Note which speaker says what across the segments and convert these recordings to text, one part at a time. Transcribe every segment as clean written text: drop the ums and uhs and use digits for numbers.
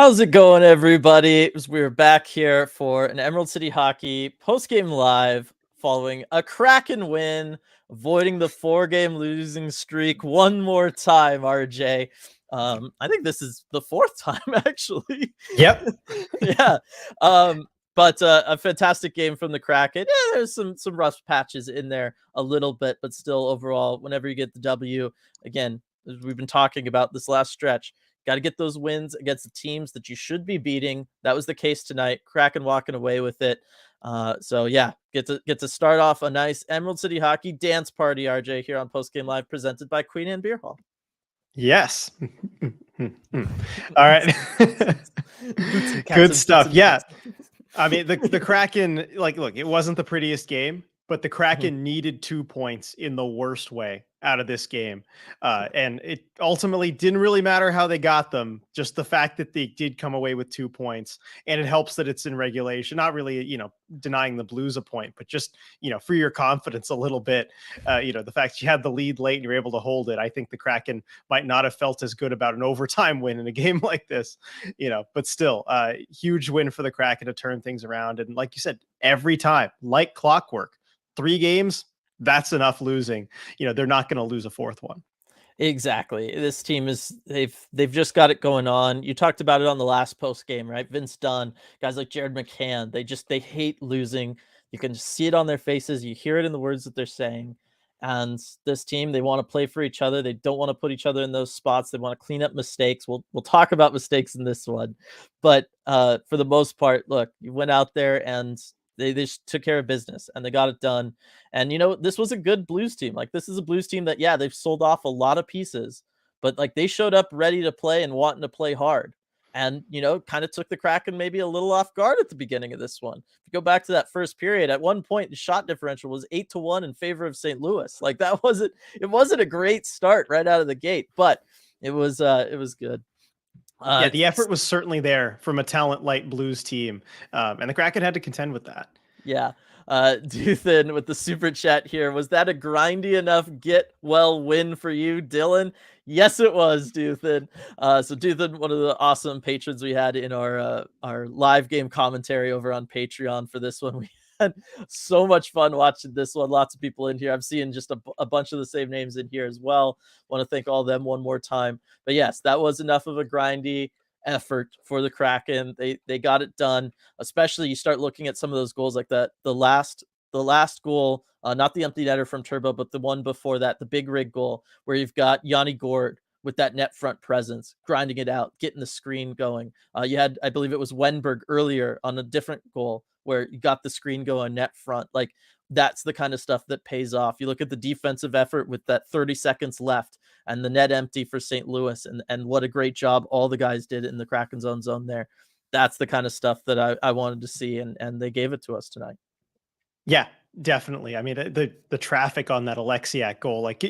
Speaker 1: How's it going, everybody? We're back here for an Emerald City Hockey post-game live following a Kraken win, avoiding the 4-game losing streak one more time, RJ. I think this is the 4th time, actually.
Speaker 2: Yep.
Speaker 1: Yeah. But a fantastic game from the Kraken. Yeah, there's some rough patches in there a little bit, but still overall, whenever you get the W, again, as we've been talking about this last stretch, got to get those wins against the teams that you should be beating. That was the case tonight. Kraken walking away with it. So yeah, get to start off a nice Emerald City Hockey dance party, RJ, here on Postgame Live, presented by Queen Anne Beer Hall.
Speaker 2: Yes. All right. Good stuff. Yeah. I mean, the Kraken, look, it wasn't the prettiest game, but the Kraken needed 2 points in the worst way out of this game. And it ultimately didn't really matter how they got them, just the fact that they did come away with 2 points. And it helps that it's in regulation, not really, denying the Blues a point, but just, for your confidence a little bit. The fact you had the lead late and you're able to hold it. I think the Kraken might not have felt as good about an overtime win in a game like this, but still huge win for the Kraken to turn things around. And like you said, every time, like clockwork, 3 games, that's enough losing. They're not going to lose a 4th one.
Speaker 1: Exactly. This team is they've just got it going on. You talked about it on the last post game, right? Vince Dunn, guys like Jared McCann, they hate losing. You can see it on their faces. You hear it in the words that they're saying. And this team, they want to play for each other. They don't want to put each other in those spots. They want to clean up mistakes. We'll talk about mistakes in this one. But for the most part, look, you went out there and they just took care of business and they got it done. And, this was a good Blues team. Like, this is a Blues team that, yeah, they've sold off a lot of pieces, but like they showed up ready to play and wanting to play hard. And, kind of took the Kraken maybe a little off guard at the beginning of this one. If you go back to that first period, at one point, the shot differential was 8-1 in favor of St. Louis. Like, it wasn't a great start right out of the gate, but it was good.
Speaker 2: Yeah, the effort was certainly there from a talent-light Blues team, and the Kraken had to contend with that.
Speaker 1: Yeah. Duthin with the super chat here. Was that a grindy enough get well win for you, Dylan? Yes, it was, Duthin. So Duthin, one of the awesome patrons we had in our live game commentary over on Patreon for this one. We had so much fun watching this one. Lots of people in here. I'm seeing just a bunch of the same names in here as well. Want to thank all of them one more time. But yes, that was enough of a grindy effort for the Kraken. They got it done. Especially you start looking at some of those goals like that. The last goal, not the empty netter from Turbo, but the one before that, the big rig goal where you've got Yanni Gourde with that net front presence, grinding it out, getting the screen going. You had, I believe it was Wenberg earlier on a different goal where you got the screen going net front. Like, that's the kind of stuff that pays off. You look at the defensive effort with that 30 seconds left and the net empty for St. Louis, and what a great job all the guys did in the Kraken's own zone there. That's the kind of stuff that I wanted to see, and they gave it to us tonight.
Speaker 2: Yeah, definitely. I mean, the traffic on that Alexiak goal, like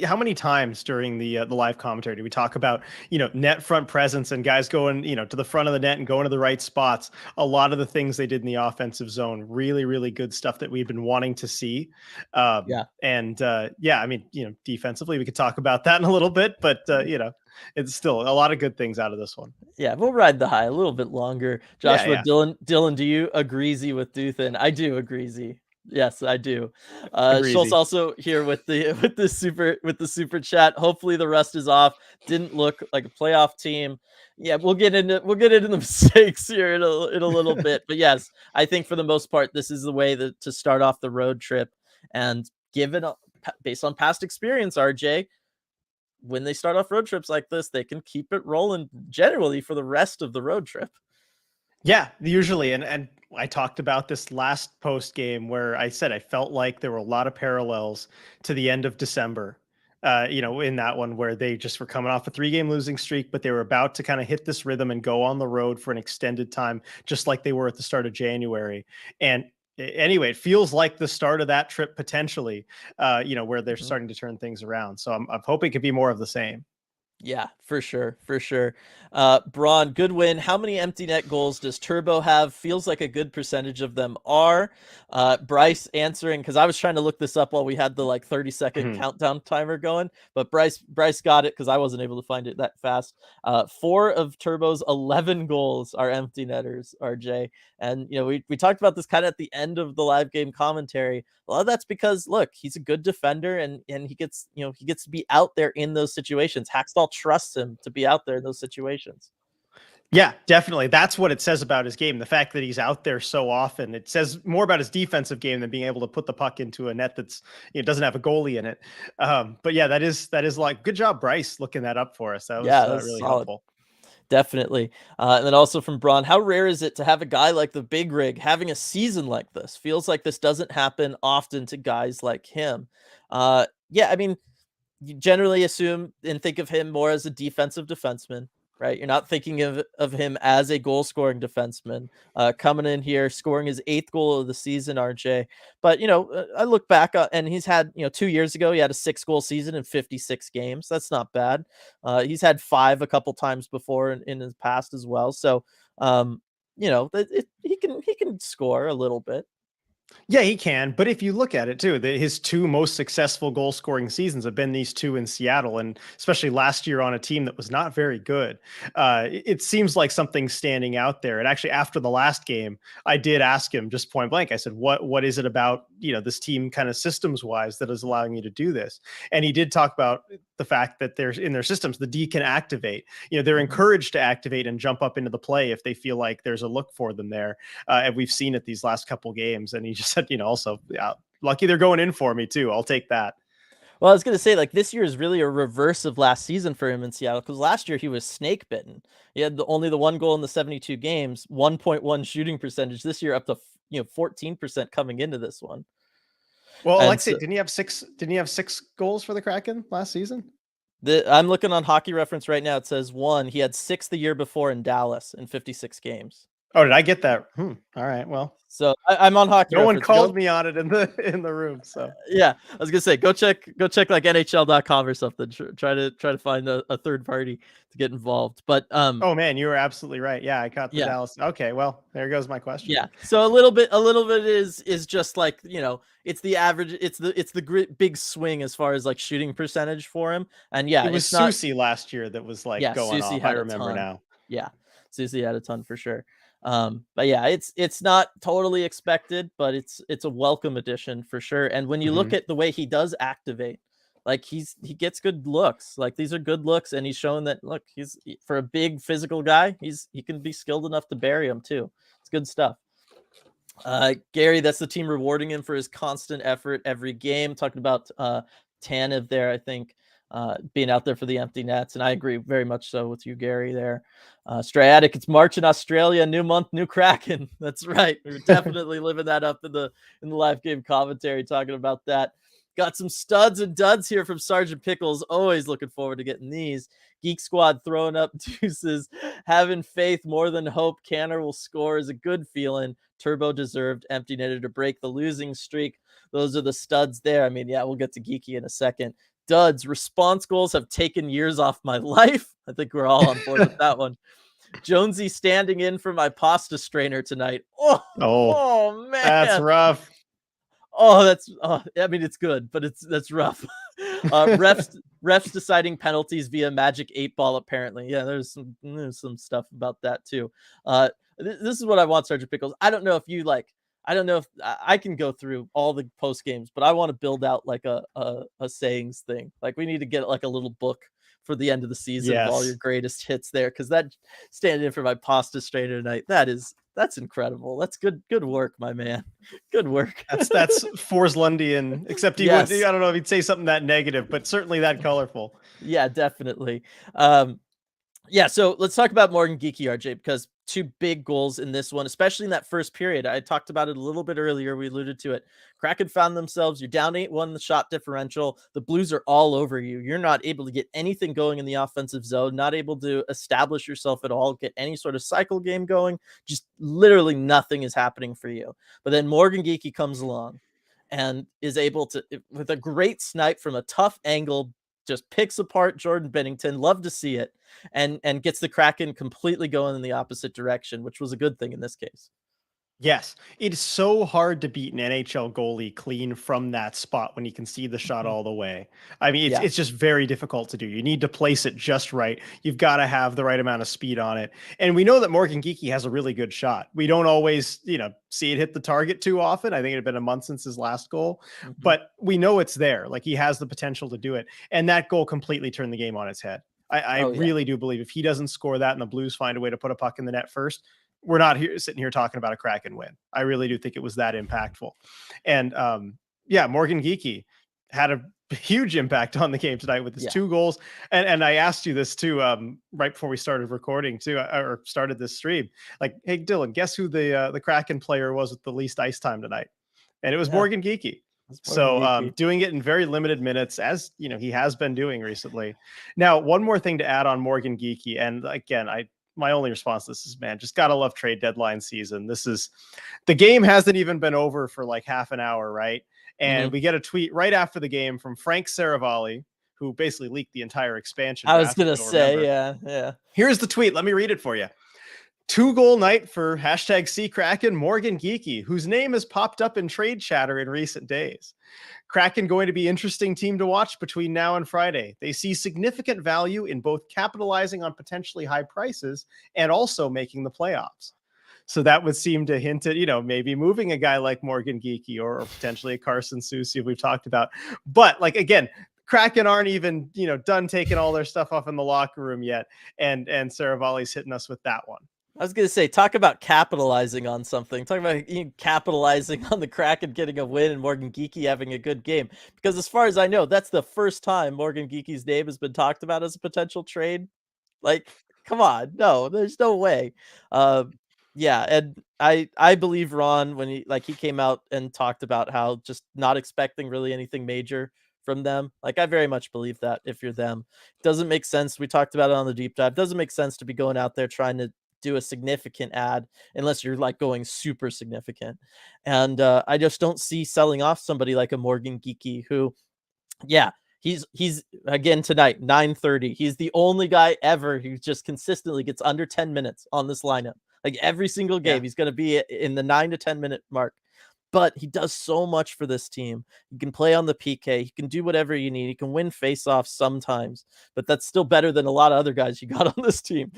Speaker 2: how many times during the live commentary do we talk about, net front presence and guys going, to the front of the net and going to the right spots? A lot of the things they did in the offensive zone, really, really good stuff that we've been wanting to see. I mean, defensively, we could talk about that in a little bit, but it's still a lot of good things out of this one.
Speaker 1: Yeah, we'll ride the high a little bit longer. Joshua, yeah. Dylan, do you agree with Duthin? I do agree. Yes, I do. Schultz also here with the super chat. Hopefully the rust is off. Didn't look like a playoff team. Yeah, we'll get into the mistakes here in a little bit. But yes, I think for the most part, this is the way to start off the road trip. And given based on past experience, RJ, when they start off road trips like this, they can keep it rolling generally for the rest of the road trip.
Speaker 2: Yeah, usually. And I talked about this last post game where I said I felt like there were a lot of parallels to the end of December, in that one where they just were coming off a 3-game losing streak, but they were about to kind of hit this rhythm and go on the road for an extended time, just like they were at the start of January. And anyway, it feels like the start of that trip potentially, where they're starting to turn things around. So I'm hoping it could be more of the same.
Speaker 1: Yeah, for sure, for sure. Braun, good win. How many empty net goals does Turbo have? Feels like a good percentage of them are. Bryce answering, because I was trying to look this up while we had the like 30-second countdown timer going, but Bryce got it because I wasn't able to find it that fast. 4 of Turbo's 11 goals are empty netters, RJ. And we talked about this kind of at the end of the live game commentary. A lot of that's because look, he's a good defender and he gets he gets to be out there in those situations. Hackstall trusts him to be out there in those situations.
Speaker 2: Yeah, definitely. That's what it says about his game. The fact that he's out there so often, it says more about his defensive game than being able to put the puck into a net that's doesn't have a goalie in it. But yeah, that is like good job, Bryce, looking that up for us. That was
Speaker 1: Yeah, that's
Speaker 2: really
Speaker 1: solid.
Speaker 2: helpful.
Speaker 1: Definitely. And then also from Braun, how rare is it to have a guy like the Big Rig having a season like this? Feels like this doesn't happen often to guys like him. Yeah, I mean, you generally assume and think of him more as a defensive defenseman, right? You're not thinking of him as a goal scoring defenseman. Coming in here, scoring his 8th goal of the season, RJ. But I look back and he's had 2 years ago he had a 6-goal season in 56 games. That's not bad. He's had 5 a couple times before in his past as well. So he can score a little bit.
Speaker 2: Yeah, he can. But if you look at it too, his 2 most successful goal scoring seasons have been these 2 in Seattle, and especially last year on a team that was not very good. It seems like something's standing out there. And actually, after the last game, I did ask him just point blank. I said, "What is it about this team kind of systems wise that is allowing you to do this?" And he did talk about the fact that there's in their systems the D can activate. They're encouraged to activate and jump up into the play if they feel like there's a look for them there. And we've seen it these last couple games. And he just said, also, yeah, lucky they're going in for me too. I'll take that.
Speaker 1: Well, I was gonna say, like, this year is really a reverse of last season for him in Seattle, because last year he was snake bitten. He had only the 1 goal in the 72 games, 1.1 shooting percentage. This year up to 14% coming into this one.
Speaker 2: Well,
Speaker 1: And
Speaker 2: Alexei,
Speaker 1: so,
Speaker 2: didn't he have 6 goals for the Kraken last season?
Speaker 1: I'm looking on Hockey Reference right now. It says 1. He had 6 the year before in Dallas in 56 games.
Speaker 2: Oh, did I get that? All right. Well,
Speaker 1: So I'm on Hockey
Speaker 2: no one
Speaker 1: Reference.
Speaker 2: called me on it in the room. So
Speaker 1: Yeah, I was gonna say go check like NHL.com or something. Try to find a third party to get involved. But
Speaker 2: oh man, you were absolutely right. Yeah, I caught the
Speaker 1: yeah.
Speaker 2: Dallas. Okay, well, there goes my question.
Speaker 1: Yeah. So a little bit is just like, it's the average, it's the big swing as far as like shooting percentage for him. And yeah,
Speaker 2: It was
Speaker 1: it's not.
Speaker 2: Susie last year that was like
Speaker 1: Yeah,
Speaker 2: going
Speaker 1: Susie
Speaker 2: off. I
Speaker 1: had a
Speaker 2: remember
Speaker 1: ton.
Speaker 2: now.
Speaker 1: Yeah. Susie had a ton for sure. But yeah, it's not totally expected, but it's a welcome addition for sure. And when you look at the way he does activate, like he gets good looks. Like these are good looks, and he's shown that look, he's for a big physical guy, he can be skilled enough to bury him too. It's good stuff. Gary, that's the team rewarding him for his constant effort every game. Talking about Tanev there, I think, being out there for the empty nets, and I agree very much so with you, Gary. There, Strayatic, it's March in Australia, new month, new Kraken. That's right. We're definitely living that up in the live game commentary, talking about that. Got some studs and duds here from Sergeant Pickles. Always looking forward to getting these. Geek Squad throwing up deuces, having faith more than hope. Canner will score is a good feeling. Turbo deserved empty netter to break the losing streak. Those are the studs there. I mean, yeah, we'll get to Geeky in a second. Duds, response goals have taken years off my life. I think we're all on board with that one. Jonesy standing in for my pasta strainer tonight. Oh man.
Speaker 2: That's rough.
Speaker 1: I mean, it's good, but that's rough. refs deciding penalties via magic 8-ball, apparently. Yeah, there's some stuff about that too. This is what I want, Sergeant Pickles. I don't know if I can go through all the post games, but I want to build out like a sayings thing. Like we need to get like a little book for the end of the season of all your greatest hits there, because that standing in for my pasta strainer tonight, that's incredible. That's good work, my man. Good work.
Speaker 2: That's Forslundian, except he would, I don't know if he'd say something that negative, but certainly that colorful.
Speaker 1: Yeah, definitely. Yeah, so let's talk about Morgan Geeky, RJ, because 2 big goals in this one, especially in that first period. I talked about it a little bit earlier. We alluded to it. Kraken found themselves, you're down 8-1 in the shot differential. The Blues are all over you. You're not able to get anything going in the offensive zone, not able to establish yourself at all, get any sort of cycle game going. Just literally nothing is happening for you. But then Morgan Geeky comes along and is able to, with a great snipe from a tough angle, just picks apart Jordan Binnington. Love to see it, and gets the Kraken completely going in the opposite direction, which was a good thing in this case.
Speaker 2: Yes, it's so hard to beat an NHL goalie clean from that spot when you can see the shot all the way. I mean,
Speaker 1: Yeah.
Speaker 2: it's just very difficult to do. You need to place it just right. You've got to have the right amount of speed on it. And we know that Morgan Geeky has a really good shot. We don't always, see it hit the target too often. I think it had been a month since his last goal, but we know it's there. Like, he has the potential to do it. And that goal completely turned the game on its head. I
Speaker 1: Oh, yeah.
Speaker 2: really do believe if he doesn't score that and the Blues find a way to put a puck in the net first, we're not sitting here talking about a Kraken win. I really do think it was that impactful. And Morgan Geeky had a huge impact on the game tonight with his 2 goals. And I asked you this too, right before we started recording too, or started this stream. Like, hey, Dylan, guess who the Kraken player was with the least ice time tonight? And it was Morgan Geeky. So doing it in very limited minutes, as he has been doing recently. Now, one more thing to add on Morgan Geeky, and again, my only response to this is, man, just gotta love trade deadline season. The game hasn't even been over for like half an hour, right? And we get a tweet right after the game from Frank Saravalli, who basically leaked the entire expansion.
Speaker 1: I was gonna say, yeah.
Speaker 2: Here's the tweet. Let me read it for you. 2-goal night for #CKraken Morgan Geeky, whose name has popped up in trade chatter in recent days. Kraken going to be interesting team to watch between now and Friday. They see significant value in both capitalizing on potentially high prices and also making the playoffs. So that would seem to hint at, maybe moving a guy like Morgan Geeky or potentially a Carson Soucy we've talked about. But like, again, Kraken aren't even, done taking all their stuff off in the locker room yet. And Saravalli's hitting us with that one.
Speaker 1: I was going to say, talk about capitalizing on something. Talk about capitalizing on the Kraken getting a win and Morgan Geeky having a good game. Because as far as I know, that's the first time Morgan Geeky's name has been talked about as a potential trade. Like, come on. No, there's no way. And I believe Ron when he came out and talked about how just not expecting really anything major from them. Like, I very much believe that if you're them. It doesn't make sense. We talked about it on the deep dive. It doesn't make sense to be going out there trying to do a significant ad unless you're like going super significant. And I just don't see selling off somebody like a Morgan Geeky who, he's again tonight, 9:30. He's the only guy ever who just consistently gets under 10 minutes on this lineup. Like, every single game, he's going to be in the 9 to 10 minute mark. But he does so much for this team. He can play on the PK. He can do whatever you need. He can win faceoffs sometimes, but that's still better than a lot of other guys you got on this team.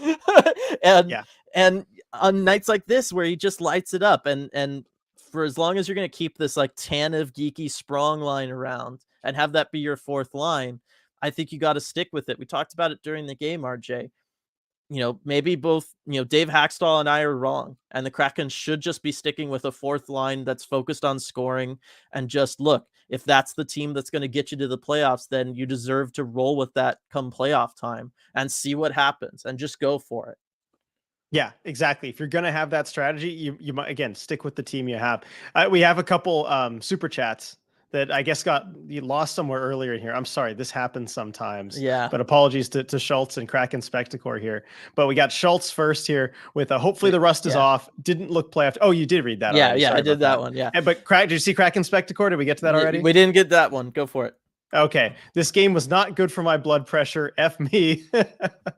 Speaker 1: And on nights like this where he just lights it up, and for as long as you're going to keep this like Tanev, Geeky, Sprong line around and have that be your fourth line, I think you got to stick with it. We talked about it during the game, RJ. Maybe both, Dave Hackstall and I are wrong, and the Kraken should just be sticking with a fourth line that's focused on scoring and just look, if that's the team that's going to get you to the playoffs, then you deserve to roll with that come playoff time and see what happens and just go for it.
Speaker 2: Yeah, exactly. If you're going to have that strategy, you might, again, stick with the team you have. We have a couple super chats that I guess you lost somewhere earlier in here. I'm sorry, this happens sometimes.
Speaker 1: Yeah.
Speaker 2: But apologies to Schultz and Kraken Spectacor here. But we got Schultz first here with hopefully the rust is off. Didn't look playoff. Oh, you did read that already.
Speaker 1: Yeah,
Speaker 2: Sorry
Speaker 1: I did that one. Yeah.
Speaker 2: But did you see Kraken Spectacor? Did we get to that already?
Speaker 1: We didn't get that one. Go for it.
Speaker 2: Okay. This game was not good for my blood pressure. F me.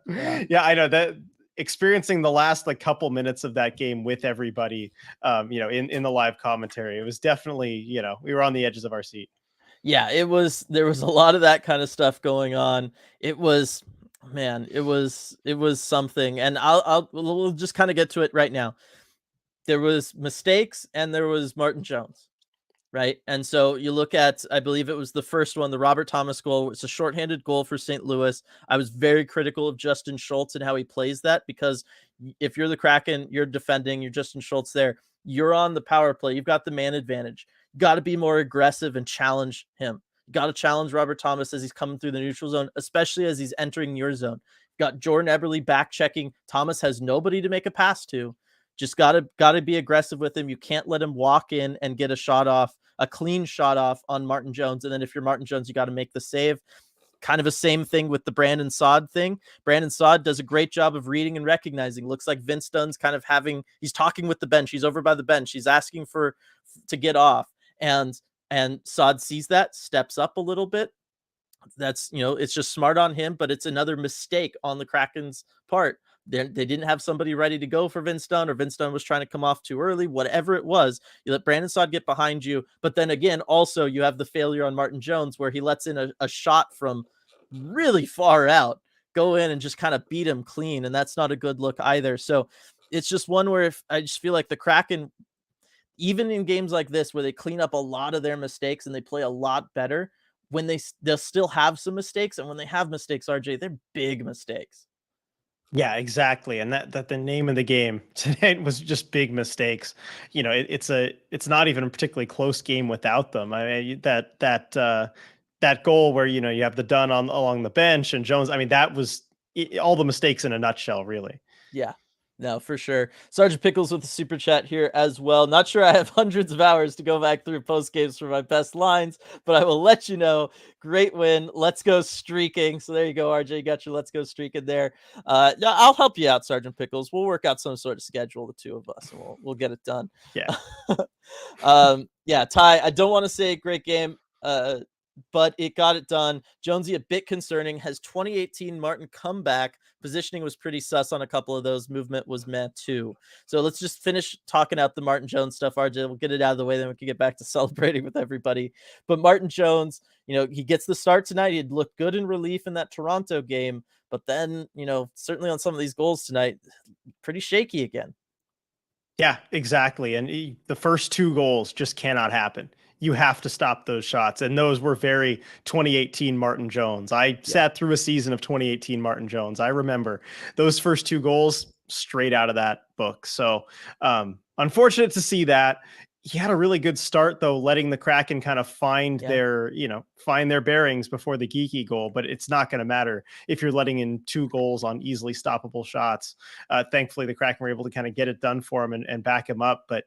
Speaker 2: Yeah, I know that. Experiencing the last couple minutes of that game with everybody, in the live commentary, it was definitely, we were on the edges of our seat.
Speaker 1: Yeah, there was a lot of that kind of stuff going on. It was something, and we'll just kind of get to it right now. There was mistakes and there was Martin Jones. Right. And so you look at, I believe it was the first one, the Robert Thomas goal. It's a shorthanded goal for St. Louis. I was very critical of Justin Schultz and how he plays that, because if you're the Kraken, you're defending, you're Justin Schultz there, you're on the power play. You've got the man advantage. You got to be more aggressive and challenge him. You got to challenge Robert Thomas as he's coming through the neutral zone, especially as he's entering your zone. You got Jordan Eberle back checking. Thomas has nobody to make a pass to. Just gotta be aggressive with him. You can't let him walk in and get a clean shot off on Martin Jones. And then if you're Martin Jones, you got to make the save. Kind of a same thing with the Brandon Saad thing. Brandon Saad does a great job of reading and recognizing. Looks like Vince Dunn's kind of he's talking with the bench. He's over by the bench. He's asking to get off. And Saad sees that, steps up a little bit, That's, it's just smart on him, but it's another mistake on the Kraken's part. They didn't have somebody ready to go for Vince Dunn, or Vince Dunn was trying to come off too early, whatever it was. You let Brandon Saad get behind you, but then again, also you have the failure on Martin Jones where he lets in a shot from really far out, go in and just kind of beat him clean, and that's not a good look either. So it's just one where if I just feel like the Kraken, even in games like this where they clean up a lot of their mistakes and they play a lot better, when they'll still have some mistakes, and when they have mistakes, RJ, they're big mistakes.
Speaker 2: Yeah, exactly. And that the name of the game tonight was just big mistakes. It's not even a particularly close game without them. I mean, that goal where you have the Dunn on along the bench and Jones. I mean, that was all the mistakes in a nutshell, really.
Speaker 1: Yeah. No, for sure. Sergeant Pickles with the super chat here as well. Not sure I have hundreds of hours to go back through post games for my best lines, but I will let you know. Great win. Let's go streaking. So there you go, RJ. You got your let's go streaking there. Yeah, I'll help you out, Sergeant Pickles. We'll work out some sort of schedule, the two of us, and we'll get it done.
Speaker 2: Yeah.
Speaker 1: Yeah, Ty, I don't want to say great game. But it got it done. Jonesy, a bit concerning. Has 2018 Martin come back? Positioning was pretty sus on a couple of those. Movement was meh too. So let's just finish talking out the Martin Jones stuff, RJ. We'll get it out of the way, then we can get back to celebrating with everybody. But Martin Jones, he gets the start tonight. He'd looked good in relief in that Toronto game, but then, certainly on some of these goals tonight, pretty shaky again.
Speaker 2: Yeah, exactly. And the first two goals just cannot happen. You have to stop those shots. And those were very 2018 Martin Jones. I sat through a season of 2018 Martin Jones. I remember those first two goals straight out of that book. So unfortunate to see that. He had a really good start, though, letting the Kraken kind of find their bearings before the Geeky goal. But it's not going to matter if you're letting in two goals on easily stoppable shots. Thankfully, the Kraken were able to kind of get it done for him and back him up. But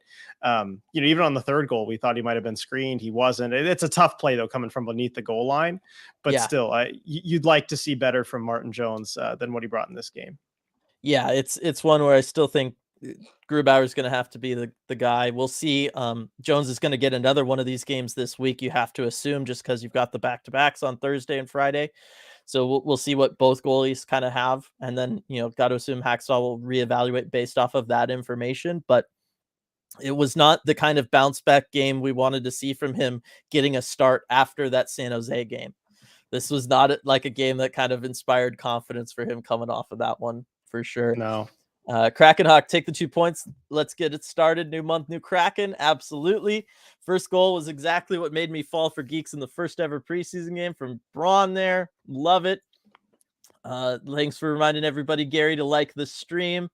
Speaker 2: even on the third goal, we thought he might have been screened. He wasn't. It's a tough play, though, coming from beneath the goal line. But still, you'd like to see better from Martin Jones than what he brought in this game.
Speaker 1: Yeah, it's one where I still think Grubauer is going to have to be the guy. We'll see. Jones is going to get another one of these games this week, you have to assume, just because you've got the back-to-backs on Thursday and Friday. So we'll see what both goalies kind of have. And then, got to assume Hacksaw will reevaluate based off of that information. But it was not the kind of bounce back game we wanted to see from him getting a start after that San Jose game. This was not like a game that kind of inspired confidence for him coming off of that one, for sure.
Speaker 2: No.
Speaker 1: Kraken Hawk, take the 2 points. Let's get it started. New month, new Kraken. Absolutely. First goal was exactly what made me fall for Geeks in the first ever preseason game from Braun there. Love it. Thanks for reminding everybody, Gary, to like the stream.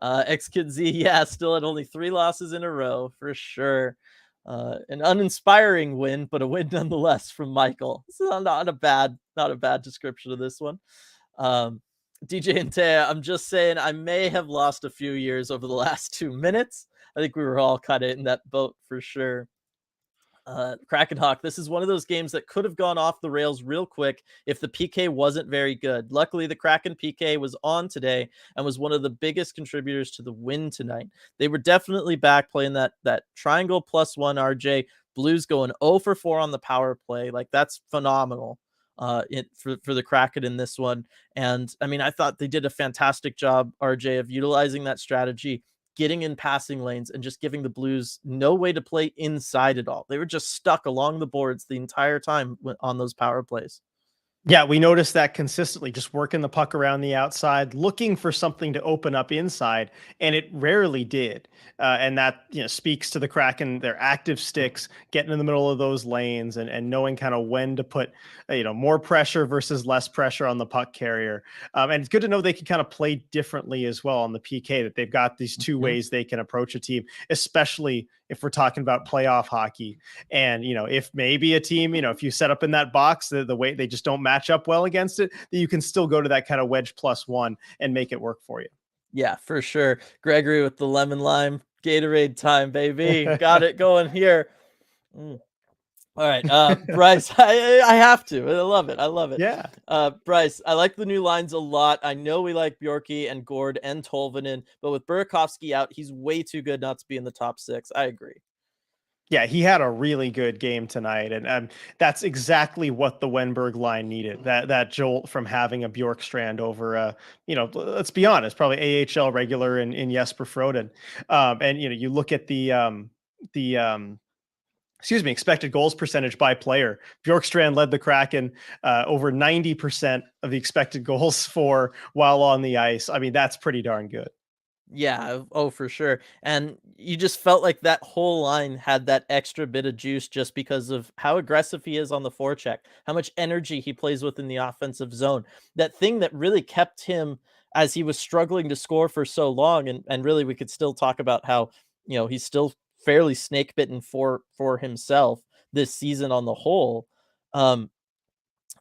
Speaker 1: X-Kid Z, yeah, still at only 3 losses in a row for sure. An uninspiring win, but a win nonetheless from Michael. This is not a bad description of this one. DJ and Taya, I'm just saying I may have lost a few years over the last 2 minutes. I think we were all kind of in that boat for sure. Kraken Hawk, this is one of those games that could have gone off the rails real quick if the PK wasn't very good. Luckily, the Kraken PK was on today and was one of the biggest contributors to the win tonight. They were definitely back playing that triangle +1 RJ. Blues going 0 for 4 on the power play. Like, that's phenomenal for the Kraken in this one. And I mean, I thought they did a fantastic job, RJ, of utilizing that strategy, getting in passing lanes and just giving the Blues no way to play inside at all. They were just stuck along the boards the entire time on those power plays.
Speaker 2: Yeah, we noticed that consistently, just working the puck around the outside, looking for something to open up inside, and it rarely did. And that speaks to the Kraken, their active sticks, getting in the middle of those lanes and knowing kind of when to put more pressure versus less pressure on the puck carrier. And it's good to know they can kind of play differently as well on the PK, that they've got these two ways they can approach a team, especially if we're talking about playoff hockey. And, if maybe a team, if you set up in that box, the way they just don't match up well against it, that you can still go to that kind of wedge +1 and make it work for you.
Speaker 1: Yeah, for sure. Gregory with the lemon lime Gatorade time, baby. Got it going here. All right, Bryce, I have to. I love it. I love it.
Speaker 2: Yeah.
Speaker 1: Bryce, I like the new lines a lot. I know we like Bjorky and Gord and Tolvanen, but with Burakovsky out, he's way too good not to be in the top 6. I agree.
Speaker 2: Yeah, he had a really good game tonight, and that's exactly what the Wenberg line needed. That jolt from having a Bjorkstrand over, let's be honest, probably AHL regular in Jesper Froden. And you look at the expected goals percentage by player. Bjorkstrand led the Kraken over 90% of the expected goals for while on the ice. I mean, that's pretty darn good.
Speaker 1: Yeah, oh, for sure. And you just felt like that whole line had that extra bit of juice just because of how aggressive he is on the forecheck, how much energy he plays with in the offensive zone. That thing that really kept him as he was struggling to score for so long. And really we could still talk about how, he's still fairly snake bitten for himself this season on the whole. Um,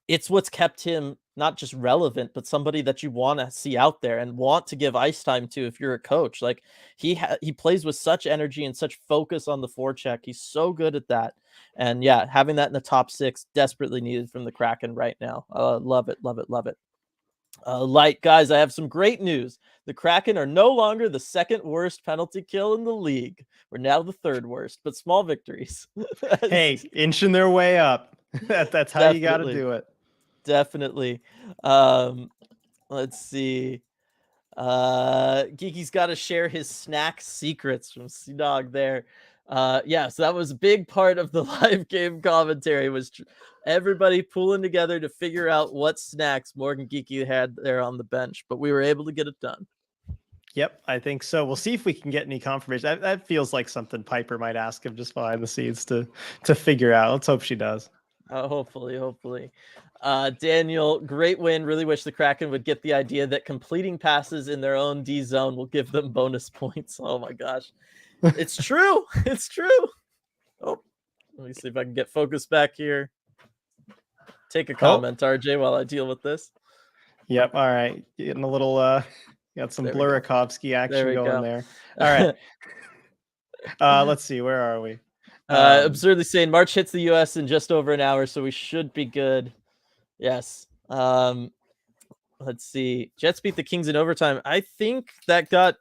Speaker 1: it's what's kept him not just relevant, but somebody that you wanna see out there and want to give ice time to if you're a coach. Like, he plays with such energy and such focus on the forecheck. He's so good at that. And, yeah, having that in the top 6, desperately needed from the Kraken right now. Love it, love it, love it. Guys, I have some great news. The Kraken are no longer the second worst penalty kill in the league. We're now the third worst, but small victories.
Speaker 2: Hey, inching their way up. That's how you got to
Speaker 1: Definitely.
Speaker 2: do it.
Speaker 1: Definitely. Let's see. Geeky's got to share his snack secrets from Sea Dog there. Yeah, so that was a big part of the live game commentary was everybody pulling together to figure out what snacks Morgan Geeky had there on the bench, but we were able to get it done.
Speaker 2: Yep, I think so. We'll see if we can get any confirmation. That feels like something Piper might ask him just behind the scenes to figure out. Let's hope she does.
Speaker 1: Hopefully. Daniel, great win. Really wish the Kraken would get the idea that completing passes in their own D zone will give them bonus points. Oh my gosh. It's true. It's true. Oh, let me see if I can get focus back here. Take a comment, RJ, while I deal with this.
Speaker 2: Yep. All right. Getting a little got some Blurakovsky action going there. All right. Let's see. Where are we?
Speaker 1: Absurdly saying March hits the US in just over an hour, so we should be good. Yes. Let's see. Jets beat the Kings in overtime. I think that got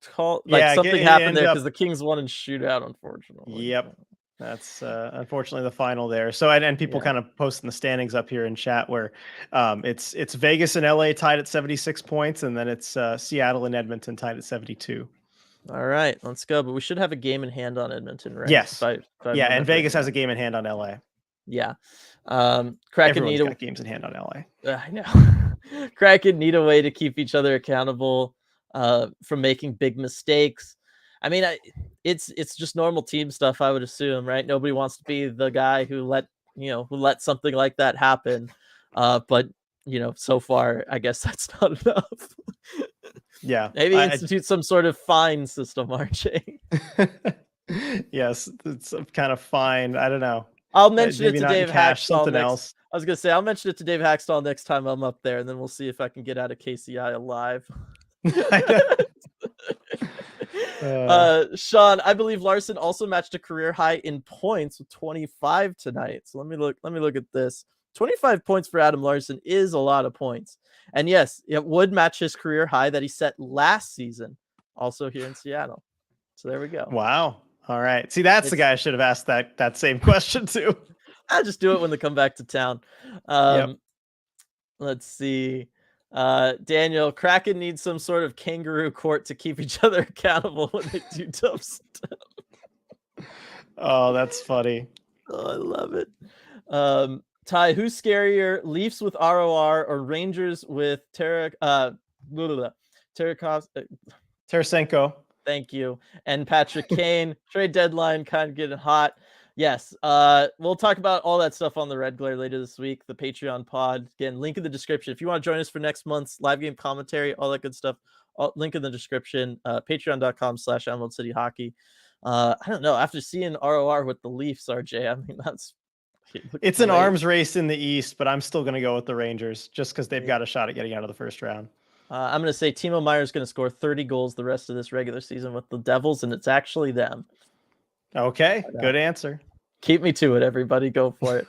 Speaker 1: called something happened there because the Kings won in shootout, unfortunately.
Speaker 2: Yep. That's unfortunately the final there. So and people kind of posting the standings up here in chat where it's Vegas and LA tied at 76 points, and then it's Seattle and Edmonton tied at 72.
Speaker 1: All right, let's go. But we should have a game in hand on Edmonton, right?
Speaker 2: Yes. And Vegas has a game in hand on LA.
Speaker 1: Yeah.
Speaker 2: Kraken got games in hand on LA.
Speaker 1: I know. Kraken need a way to keep each other accountable from making big mistakes. I mean, it's just normal team stuff, I would assume, right? Nobody wants to be the guy who let something like that happen. But so far, I guess that's not enough.
Speaker 2: Yeah.
Speaker 1: Maybe institute some sort of fine system, RJ.
Speaker 2: Yes, it's kind of fine. I don't know.
Speaker 1: I'll mention it to Dave Hackstall.
Speaker 2: Something else.
Speaker 1: I was gonna say I'll mention it to Dave Hackstall next time I'm up there, and then we'll see if I can get out of KCI alive. Sean, I believe Larson also matched a career high in points with 25 tonight. So let me look at this. 25 points for Adam Larson is a lot of points. And yes, it would match his career high that he set last season, also here in Seattle. So there we go.
Speaker 2: Wow. All right. See, that's the guy I should have asked that same question to.
Speaker 1: I'll just do it when they come back to town. Let's see. Daniel, Kraken needs some sort of kangaroo court to keep each other accountable when they do dumb stuff.
Speaker 2: Oh, that's funny.
Speaker 1: Oh, I love it. Ty, who's scarier, Leafs with ROR or Rangers with Tarasenko? Thank you. And Patrick Kane. Trade deadline kind of getting hot. Yes. We'll talk about all that stuff on the Red Glare later this week. The Patreon pod. Again, link in the description. If you want to join us for next month's live game commentary, all that good stuff, link in the description. Patreon.com/Emerald City Hockey. I don't know. After seeing ROR with the Leafs, RJ, I mean,
Speaker 2: it's an arms race in the East, but I'm still going to go with the Rangers just because they've got a shot at getting out of the first round.
Speaker 1: I'm going to say Timo Meier's going to score 30 goals the rest of this regular season with the Devils, and it's actually them.
Speaker 2: Okay, good answer.
Speaker 1: Keep me to it, everybody. Go for it.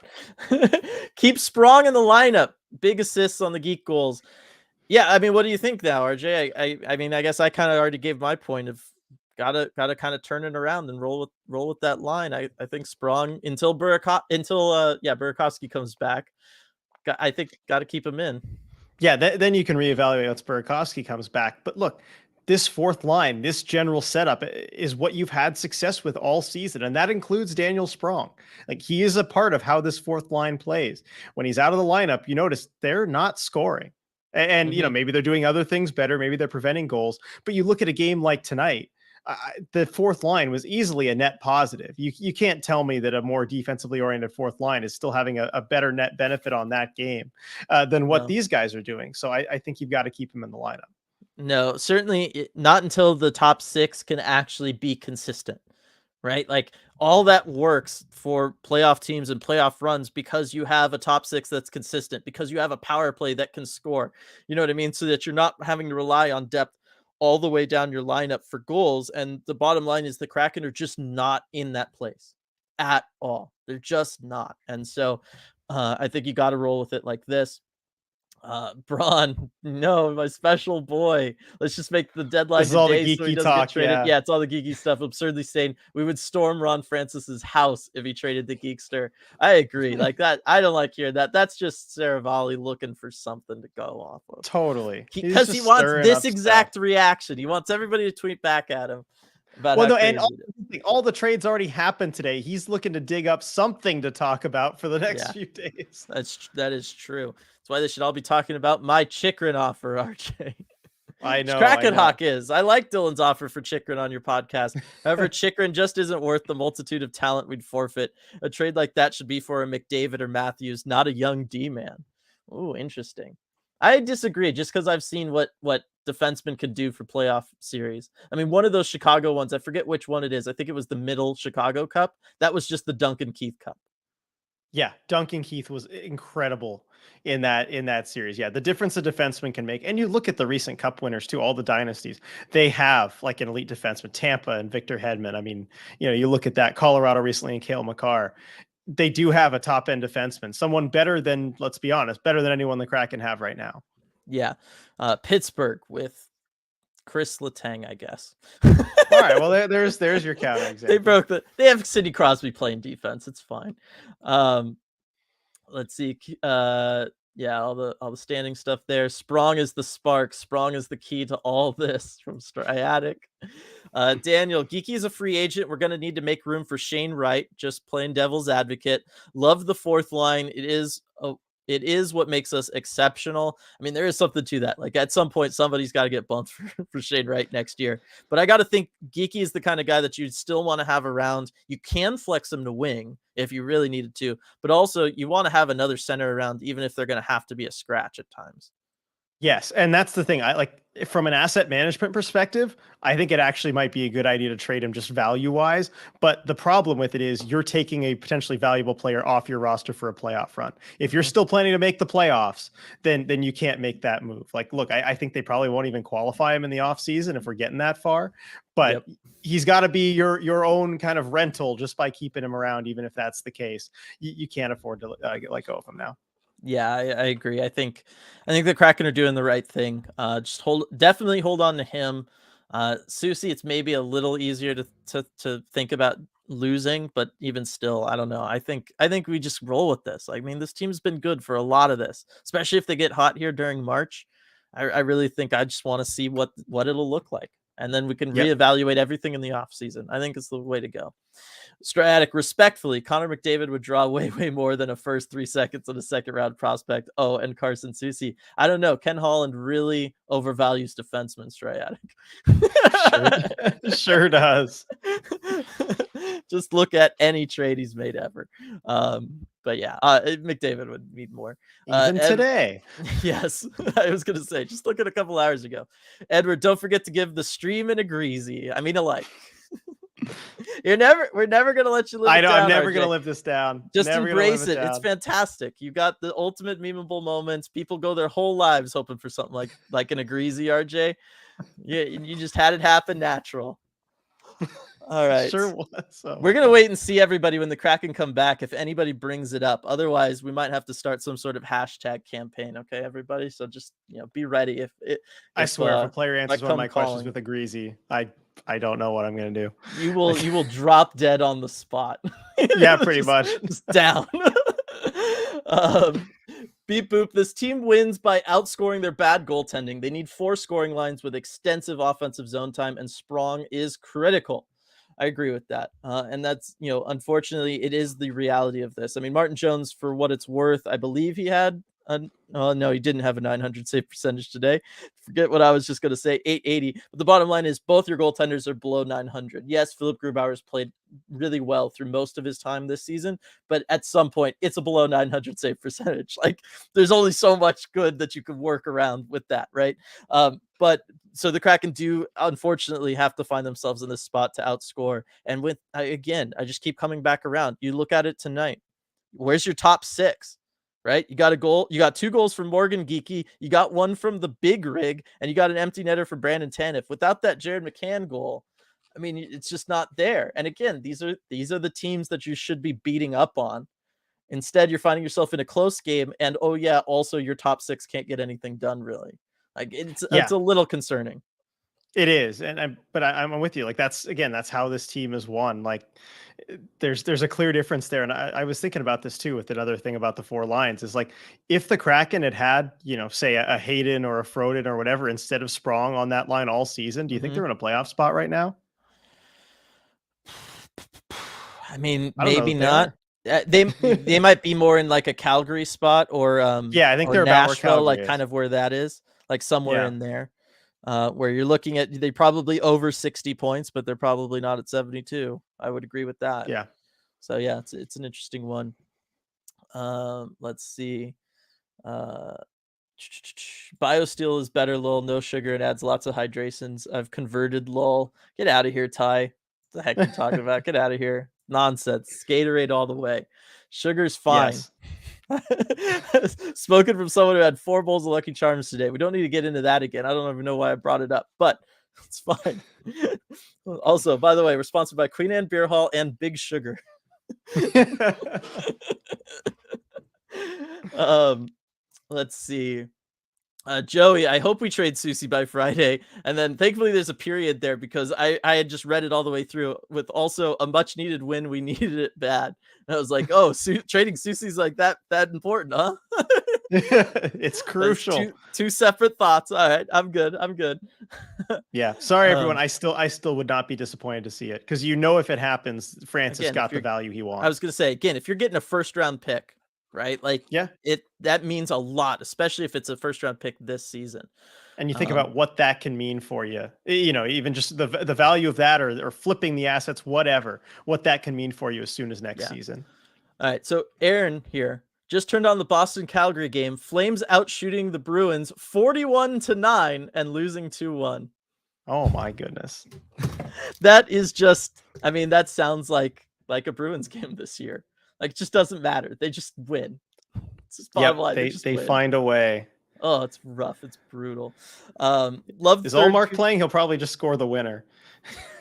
Speaker 1: Keep Sprong in the lineup. Big assists on the Geek goals. Yeah, I mean, what do you think now, RJ? I mean, I guess I kind of already gave my point of gotta kind of turn it around and roll with that line. I think Sprong until Burakovsky comes back. I think got to keep him in.
Speaker 2: Yeah, then you can reevaluate once Burakovsky comes back. But look, this fourth line, this general setup is what you've had success with all season, and that includes Daniel Sprong. Like, he is a part of how this fourth line plays. When he's out of the lineup, you notice they're not scoring. And you know, maybe they're doing other things better, maybe they're preventing goals. But you look at a game like tonight, the fourth line was easily a net positive. You can't tell me that a more defensively oriented fourth line is still having a better net benefit on that game than what these guys are doing. So I think you've got to keep him in the lineup.
Speaker 1: No, certainly not until the top 6 can actually be consistent, right? Like, all that works for playoff teams and playoff runs because you have a top 6 that's consistent, because you have a power play that can score. You know what I mean? So that you're not having to rely on depth all the way down your lineup for goals. And the bottom line is the Kraken are just not in that place at all. They're just not. And so I think you got to roll with it like this. Braun, no, my special boy. Let's just make the deadline
Speaker 2: This is all the
Speaker 1: today so he
Speaker 2: geeky
Speaker 1: doesn't
Speaker 2: talk,
Speaker 1: get traded.
Speaker 2: yeah.
Speaker 1: Yeah, it's all the geeky stuff. Absurdly saying we would storm Ron Francis's house if he traded the Geekster. I agree. Like that, I don't like hearing that. That's just Saravalli looking for something to go off of.
Speaker 2: Totally.
Speaker 1: Because he wants this exact reaction. He wants everybody to tweet back at him.
Speaker 2: And all the trades already happened today. He's looking to dig up something to talk about for the next few days.
Speaker 1: That is true. That's why they should all be talking about my Chychrun offer, RJ.
Speaker 2: I know.
Speaker 1: Kraken Hawk is. I like Dylan's offer for Chychrun on your podcast. However, Chychrun just isn't worth the multitude of talent we'd forfeit. A trade like that should be for a McDavid or Matthews, not a young D-man. Ooh, interesting. I disagree, just because I've seen what defensemen could do for playoff series. I mean, one of those Chicago ones, I forget which one it is. I think it was the middle Chicago Cup. That was just the Duncan Keith Cup.
Speaker 2: Yeah, Duncan Keith was incredible in that series. Yeah, the difference a defenseman can make. And you look at the recent cup winners too, all the dynasties. They have like an elite defenseman, Tampa and Victor Hedman. I mean, you know, you look at that, Colorado recently and Cale Makar. They do have a top end defenseman, someone better than, let's be honest, better than anyone the Kraken have right now.
Speaker 1: Yeah. Pittsburgh with Chris Letang, I guess.
Speaker 2: All right. Well, there's your counter example.
Speaker 1: They have Sidney Crosby playing defense. It's fine. Let's see. All the standing stuff there. Sprong is the spark. Sprong is the key to all this from Striatic. Daniel, Geeky is a free agent. We're going to need to make room for Shane Wright. Just playing devil's advocate. Love the fourth line. It is what makes us exceptional. I mean, there is something to that. Like, at some point, somebody's got to get bumped for Shane Wright next year. But I got to think Geeky is the kind of guy that you'd still want to have around. You can flex him to wing if you really needed to, but also you want to have another center around, even if they're going to have to be a scratch at times.
Speaker 2: Yes, and that's the thing. I like, from an asset management perspective, I think it actually might be a good idea to trade him just value-wise. But the problem with it is you're taking a potentially valuable player off your roster for a playoff run. If you're still planning to make the playoffs, then you can't make that move. Like, look, I think they probably won't even qualify him in the offseason if we're getting that far. But he's got to be your own kind of rental just by keeping him around, even if that's the case. You can't afford to let go of him now.
Speaker 1: Yeah, I agree. I think the Kraken are doing the right thing. Just definitely hold on to him. Susie, it's maybe a little easier to think about losing, but even still, I don't know. I think we just roll with this. I mean, this team's been good for a lot of this, especially if they get hot here during March. I really think I just want to see what it'll look like. And then we can reevaluate everything in the offseason. I think it's the way to go. Stratic, respectfully, Connor McDavid would draw way more than a first 3 seconds on a second round prospect. Oh, and Carson Soucy. I don't know. Ken Holland really overvalues defensemen, Stratic.
Speaker 2: Sure does.
Speaker 1: Just look at any trade he's made ever. But yeah, McDavid would need more.
Speaker 2: Even today.
Speaker 1: Yes, I was going to say, just look at a couple hours ago. Edward, don't forget to give the stream and a greasy. I mean, a like. We're never going to let you live it down.
Speaker 2: I'm never going to live this down.
Speaker 1: Just embrace it. It's fantastic. You got the ultimate memeable moments. People go their whole lives hoping for something like an a greasy, RJ. Yeah, you just had it happen natural. All right.
Speaker 2: Sure was. Oh
Speaker 1: We're
Speaker 2: my
Speaker 1: gonna
Speaker 2: God.
Speaker 1: wait and see everybody when the Kraken come back. If anybody brings it up, otherwise we might have to start some sort of hashtag campaign. Okay, everybody. So just be ready
Speaker 2: I swear, if a player
Speaker 1: if I
Speaker 2: answers one of
Speaker 1: come
Speaker 2: my questions
Speaker 1: calling,
Speaker 2: with a greasy, I don't know what I'm gonna do.
Speaker 1: you will
Speaker 2: Like,
Speaker 1: you will drop dead on the spot.
Speaker 2: yeah, pretty
Speaker 1: just,
Speaker 2: much.
Speaker 1: just down. um, Beep boop. This team wins by outscoring their bad goaltending. They need 4 scoring lines with extensive offensive zone time, and Sprong is critical. I agree with that. And that's, unfortunately, it is the reality of this. I mean, Martin Jones, for what it's worth, I believe he had oh no, he didn't have a 900 save percentage today. Forget what I was just going to say, 880. But the bottom line is both your goaltenders are below 900. Yes, Philip Grubauer's played really well through most of his time this season, but at some point it's a below 900 save percentage. Like there's only so much good that you can work around with that, right? But so the Kraken do unfortunately have to find themselves in this spot to outscore. And again, I just keep coming back around. You look at it tonight. Where's your top 6? Right? You got a goal. You got 2 goals from Morgan Geeky. You got one from the big rig, and you got an empty netter for Brandon Tanev. Without that Jared McCann goal, I mean, it's just not there. And again, these are the teams that you should be beating up on. Instead, you're finding yourself in a close game, and oh yeah, also your top 6 can't get anything done really. Like it's
Speaker 2: Yeah,
Speaker 1: a little concerning.
Speaker 2: it is, and I'm with you. Like that's how this team has won. Like there's a clear difference there, and I was thinking about this too with another thing about the 4 lines is like if the Kraken had say a Hayden or a Froden or whatever instead of Sprong on that line all season, do you think
Speaker 1: Mhm.
Speaker 2: they're in a playoff spot right now?
Speaker 1: I mean,
Speaker 2: I don't know
Speaker 1: maybe
Speaker 2: that they
Speaker 1: not.
Speaker 2: are.
Speaker 1: They might be more in like a Calgary spot
Speaker 2: Yeah, I think
Speaker 1: or
Speaker 2: they're about where
Speaker 1: Nashville,
Speaker 2: Calgary
Speaker 1: like
Speaker 2: is.
Speaker 1: kind of where that is, like somewhere
Speaker 2: Yeah,
Speaker 1: in there. Where you're looking at they probably over 60 points, but they're probably not at 72. I would agree with that.
Speaker 2: yeah.
Speaker 1: So yeah, it's an interesting one. Let's see. Uh BioSteel is better, lol. No sugar and adds lots of hydrations. I've converted, lol. Get out of here, Ty. What the heck you talking about? Get out of here. Nonsense. Gatorade all the way. Sugar's fine.
Speaker 2: Yes.
Speaker 1: Spoken from someone who had 4 bowls of Lucky Charms today. We don't need to get into that again. I don't even know why I brought it up, but it's fine. Also, by the way, we're sponsored by Queen Anne Beer Hall and Big Sugar. um, let's see. Joey, I hope we trade Susie by Friday. And then thankfully there's a period there because I had just read it all the way through with also a much needed win. We needed it bad. And I was like, oh, trading Susie's like that important, huh?
Speaker 2: It's
Speaker 1: That's
Speaker 2: crucial.
Speaker 1: two separate thoughts. All right, I'm good. I'm good.
Speaker 2: Yeah. Sorry, everyone.
Speaker 1: um,
Speaker 2: I still would not be disappointed to see it because if it happens, Francis
Speaker 1: again, if
Speaker 2: got the
Speaker 1: you're
Speaker 2: value he
Speaker 1: I was
Speaker 2: wants.
Speaker 1: gonna say again, if you're getting a first round pick, right? Like
Speaker 2: Yeah.
Speaker 1: that means a lot, especially if it's a first round pick this season.
Speaker 2: And you think
Speaker 1: Um,
Speaker 2: about what that can mean for you, even just the value of that or flipping the assets, whatever, what that can mean for you as soon as next
Speaker 1: yeah.
Speaker 2: season.
Speaker 1: All right, so Aaron here just turned on the Boston Calgary game. Flames out shooting the Bruins 41-9 and losing 2-1.
Speaker 2: Oh my goodness.
Speaker 1: That is just, I mean, that sounds like a Bruins game this year. Like, it just doesn't matter. They just win. It's just bottom
Speaker 2: Yep.
Speaker 1: line. They just
Speaker 2: They
Speaker 1: win.
Speaker 2: find a way.
Speaker 1: Oh, it's rough. It's brutal. Love
Speaker 2: Is
Speaker 1: third.
Speaker 2: Allmark playing? He'll probably just score the winner.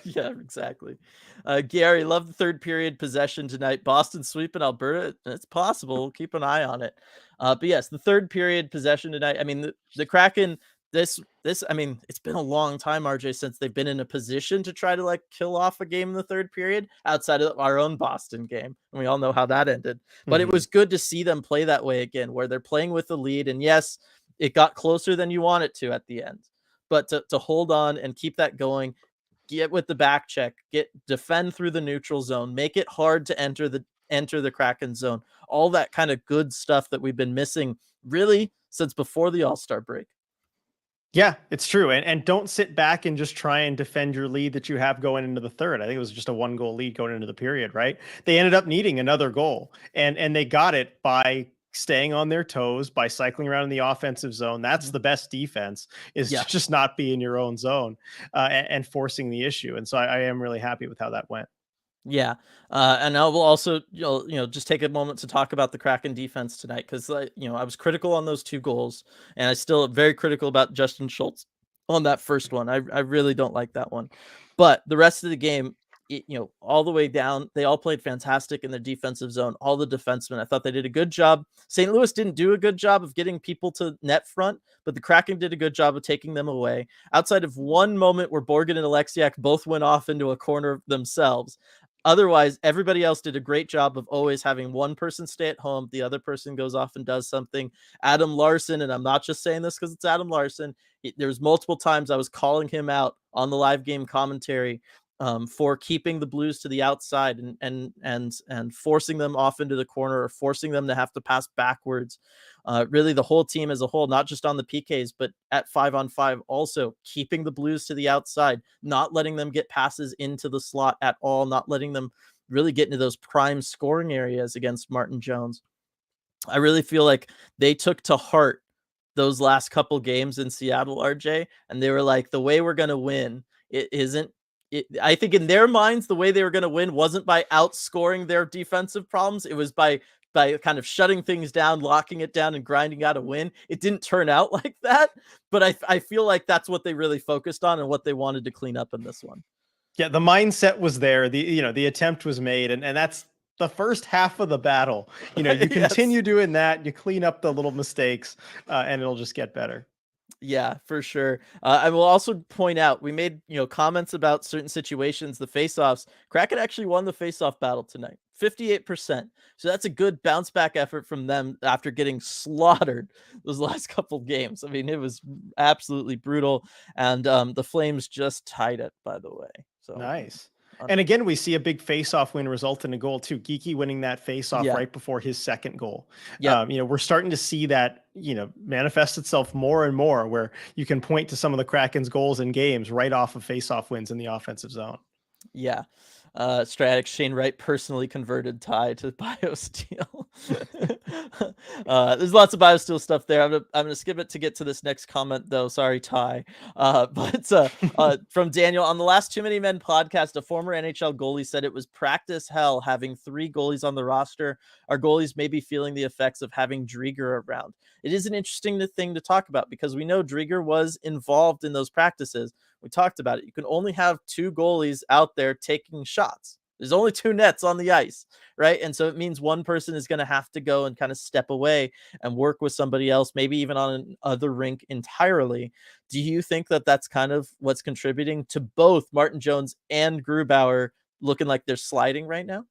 Speaker 1: Yeah, exactly. Gary, love the third period possession tonight. Boston sweeping Alberta. It's possible. Keep an eye on it. But yes, the third period possession tonight. I mean, the Kraken. I mean, it's been a long time, RJ, since they've been in a position to try to like kill off a game in the third period outside of our own Boston game. And we all know how that ended. But it
Speaker 2: Mhm.
Speaker 1: was good to see them play that way again, where they're playing with the lead. And yes, it got closer than you want it to at the end. But to hold on and keep that going, get with the back check, defend through the neutral zone, make it hard to enter the Kraken zone. All that kind of good stuff that we've been missing really since before the All-Star break.
Speaker 2: Yeah, it's true. And don't sit back and just try and defend your lead that you have going into the third. I think it was just a 1-goal lead going into the period, right? They ended up needing another goal and they got it by staying on their toes, by cycling around in the offensive zone. That's the best defense, is
Speaker 1: Yeah.
Speaker 2: to just not be in your own zone and forcing the issue. And so I am really happy with how that went.
Speaker 1: Yeah. And I will also, just take a moment to talk about the Kraken defense tonight because, I was critical on those 2 goals, and I still am very critical about Justin Schultz on that first one. I really don't like that one. But the rest of the game, all the way down. They all played fantastic in their defensive zone. All the defensemen, I thought they did a good job. St. Louis didn't do a good job of getting people to net front, but the Kraken did a good job of taking them away. Outside of one moment where Borgen and Alexiak both went off into a corner themselves. Otherwise, everybody else did a great job of always having one person stay at home. The other person goes off and does something. Adam Larson, and I'm not just saying this because it's Adam Larson. There's multiple times I was calling him out on the live game commentary for keeping the Blues to the outside and forcing them off into the corner or forcing them to have to pass backwards. Really, the whole team as a whole, not just on the PKs, but at 5-on-5, also keeping the Blues to the outside, not letting them get passes into the slot at all, not letting them really get into those prime scoring areas against Martin Jones. I really feel like they took to heart those last couple games in Seattle, RJ, and they were like, the way we're going to win, I think in their minds, the way they were going to win wasn't by outscoring their defensive problems. It was by kind of shutting things down, locking it down, and grinding out a win. It didn't turn out like that, but I feel like that's what they really focused on and what they wanted to clean up in this one.
Speaker 2: Yeah, the mindset was there. The attempt was made, and that's the first half of the battle. You continue doing that, you clean up the little mistakes, and it'll just get better.
Speaker 1: Yeah, for sure. I will also point out, we made, comments about certain situations, the faceoffs. Kraken actually won the faceoff battle tonight, 58%. So that's a good bounce back effort from them after getting slaughtered those last couple games. I mean, it was absolutely brutal. And the Flames just tied it, by the way. So
Speaker 2: nice. And again, we see a big face-off win result in a goal too. Geeky winning that face-off right before his second goal. Yeah, we're starting to see that, manifest itself more and more, where you can point to some of the Kraken's goals in games right off of face-off wins in the offensive zone.
Speaker 1: Yeah. Stratix, Shane Wright personally converted Ty to BioSteel. There's lots of BioSteel stuff there. I'm gonna skip it to get to this next comment though. Sorry, Ty. From Daniel, on the last Too Many Men podcast, a former NHL goalie said it was practice hell having 3 goalies on the roster. Our goalies may be feeling the effects of having Drieger around. It is an interesting thing to talk about because we know Drieger was involved in those practices. We talked about it. You can only have 2 goalies out there taking shots. There's only 2 nets on the ice, right? And so it means one person is going to have to go and kind of step away and work with somebody else, maybe even on another rink entirely. Do you think that that's kind of what's contributing to both Martin Jones and Grubauer looking like they're sliding right now?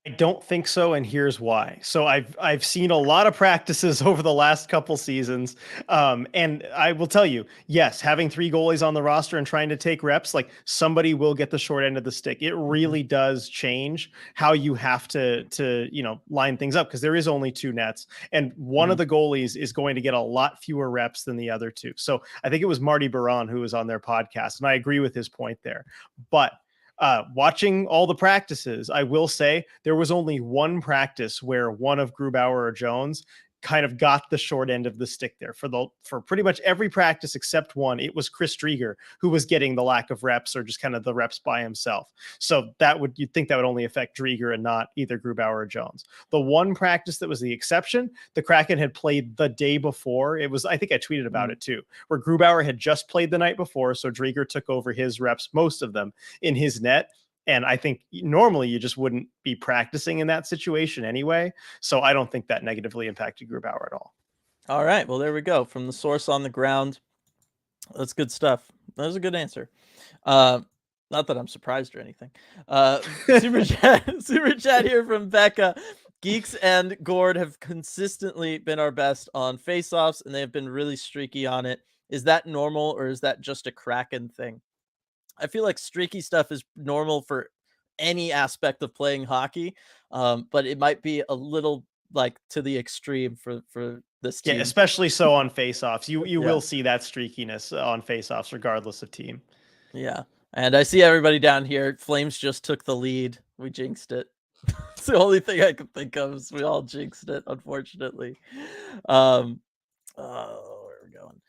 Speaker 2: I don't think so, and here's why. So I've seen a lot of practices over the last couple seasons, and I will tell you, yes, having 3 goalies on the roster and trying to take reps, like somebody will get the short end of the stick. It really does change how you have to line things up because there is only 2 nets, and one of the goalies is going to get a lot fewer reps than the other 2. So I think it was Marty Baron who was on their podcast, and I agree with his point there, but. Watching all the practices, I will say there was only one practice where one of Grubauer or Jones kind of got the short end of the stick there. For pretty much every practice except one, it was Chris Drieger who was getting the lack of reps or just kind of the reps by himself. So you'd think that would only affect Drieger and not either Grubauer or Jones. The one practice that was the exception, the Kraken had played the day before. It was, I think I tweeted about it too, where Grubauer had just played the night before. So Drieger took over his reps, most of them in his net. And I think normally you just wouldn't be practicing in that situation anyway. So I don't think that negatively impacted Grubauer at all.
Speaker 1: All right. Well, there we go. From the source on the ground. That's good stuff. That was a good answer. Not that I'm surprised or anything. Super chat here from Becca. Geeks and Gord have consistently been our best on faceoffs, and they have been really streaky on it. Is that normal, or is that just a Kraken thing? I feel like streaky stuff is normal for any aspect of playing hockey, but it might be a little like to the extreme for this team.
Speaker 2: Yeah, especially so on faceoffs. You will see that streakiness on faceoffs regardless of team.
Speaker 1: Yeah, and I see everybody down here. Flames just took the lead. We jinxed it. It's the only thing I could think of is we all jinxed it, unfortunately. Where are we going?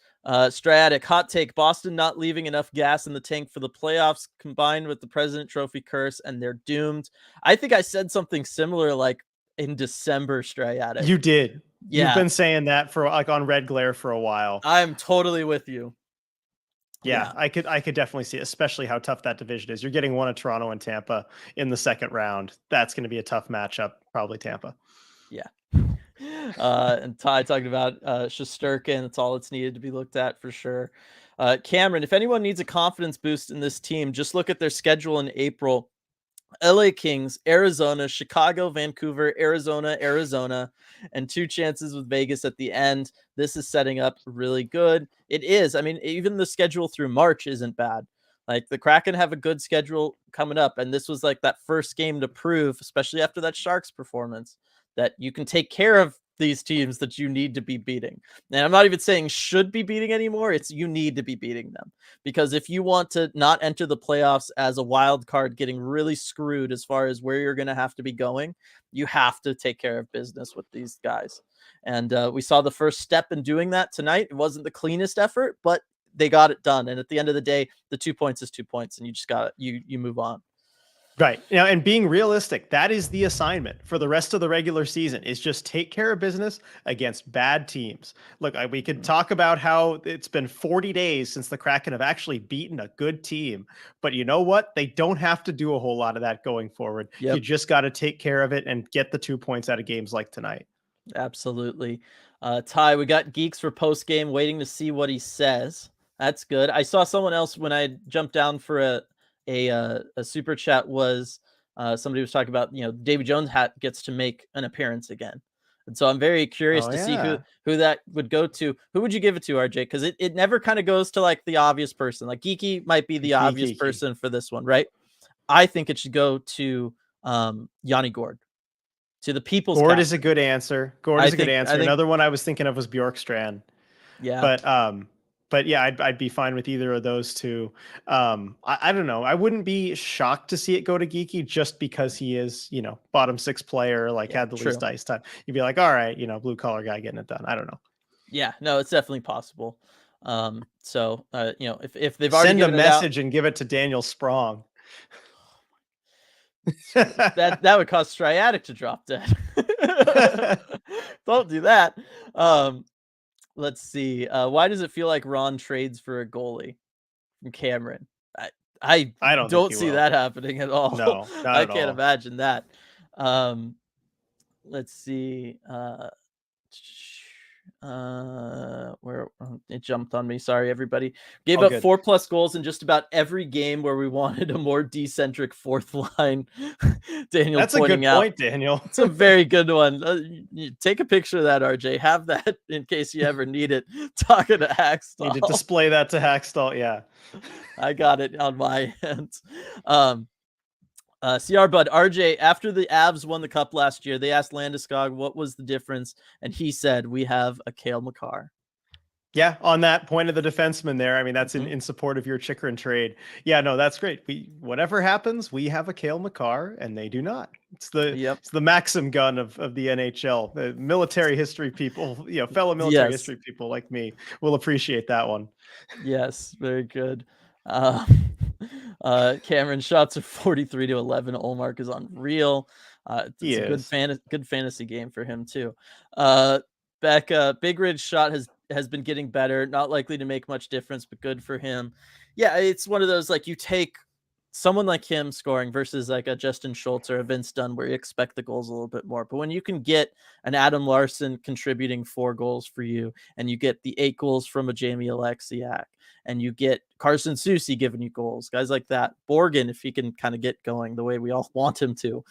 Speaker 1: Stratic, hot take. Boston not leaving enough gas in the tank for the playoffs combined with the President Trophy curse, and they're doomed. I think I said something similar like in December, Stratic.
Speaker 2: You did.
Speaker 1: Yeah.
Speaker 2: You've been saying that for like on Red Glare for a while.
Speaker 1: I'm totally with you.
Speaker 2: Yeah, I could definitely see, especially how tough that division is. You're getting one of Toronto and Tampa in the second round. That's going to be a tough matchup, probably Tampa.
Speaker 1: Yeah. And Ty talking about Shesterkin. That's all that's needed to be looked at for sure. Cameron, if anyone needs a confidence boost in this team, just look at their schedule in April. LA Kings, Arizona, Chicago, Vancouver, Arizona, and 2 chances with Vegas at the end. This is setting up really good. It is. I mean, even the schedule through March isn't bad. Like the Kraken have a good schedule coming up, and this was like that first game to prove, especially after that Sharks performance, that you can take care of these teams that you need to be beating. And I'm not even saying should be beating anymore. It's you need to be beating them. Because if you want to not enter the playoffs as a wild card, getting really screwed as far as where you're going to have to be going, you have to take care of business with these guys. And we saw the first step in doing that tonight. It wasn't the cleanest effort, but they got it done. And at the end of the day, the 2 points is 2 points, and you just got you move on.
Speaker 2: Right. You know, and being realistic, that is the assignment for the rest of the regular season is just take care of business against bad teams. Look, we could talk about how it's been 40 days since the Kraken have actually beaten a good team, but you know what? They don't have to do a whole lot of that going forward.
Speaker 1: Yep.
Speaker 2: You just got to take care of it and get the 2 points out of games like tonight.
Speaker 1: Absolutely. Ty, we got Geeks for post game, waiting to see what he says. That's good. I saw someone else when I jumped down for a super chat was somebody was talking about, you know, Davy Jones hat gets to make an appearance again. And so I'm very curious to see who that would go to. Who would you give it to, RJ? Because it never kind of goes to like the obvious person. Like Geeky might be the obvious person for this one, right? I think it should go to Yanni Gord. To the people's
Speaker 2: Gord
Speaker 1: captain.
Speaker 2: is a good answer. Gord is a good answer. Another one I was thinking of was Bjorkstrand.
Speaker 1: Yeah.
Speaker 2: But yeah, I'd be fine with either of those two. I don't know. I wouldn't be shocked to see it go to Geeky just because he is, you know, bottom 6 player, like had the least ice time. You'd be like, all right, you know, blue collar guy getting it done. I don't know.
Speaker 1: Yeah, no, it's definitely possible. So you know, if they've already
Speaker 2: send a
Speaker 1: given
Speaker 2: message
Speaker 1: it out,
Speaker 2: and give it to Daniel Sprong.
Speaker 1: that would cause Striatic to drop dead. Don't do that. Let's see. Why does it feel like Ron trades for a goalie from Cameron? I don't see that happening at all.
Speaker 2: No, not
Speaker 1: I
Speaker 2: at
Speaker 1: can't
Speaker 2: all.
Speaker 1: imagine that. Let's see. Where it jumped on me. Sorry, everybody. Gave up 4+ goals in just about every game where we wanted a more decentric fourth line. Daniel,
Speaker 2: that's a good point, Daniel.
Speaker 1: It's a very good one. Take a picture of that, RJ. Have that in case you ever need it. Talking to Hackstall.
Speaker 2: Need to display that to Hackstall. Yeah,
Speaker 1: I got it on my end. CR Bud, RJ, after the Avs won the cup last year, they asked Landeskog what was the difference, and he said, we have a Cale Makar.
Speaker 2: Yeah, on that point of the defenseman there, I mean, that's in support of your Chychrun trade. Yeah, no, that's great. Whatever happens, we have a Cale Makar, and they do not. It's the Maxim gun of the NHL. The military history people, you know, fellow military history people like me will appreciate that one.
Speaker 1: Yes, very good. Cameron, shots are 43-11. Olmark is unreal. It's a good fantasy game for him too. Becca, Big Ridge shot has been getting better. Not likely to make much difference, but good for him. Yeah, it's one of those, like, you take someone like him scoring versus like a Justin Schultz or a Vince Dunn where you expect the goals a little bit more. But when you can get an Adam Larson contributing 4 goals for you, and you get the 8 goals from a Jamie Alexiak, and you get Carson Soucy giving you goals, guys like that, Borgen, if he can kind of get going the way we all want him to,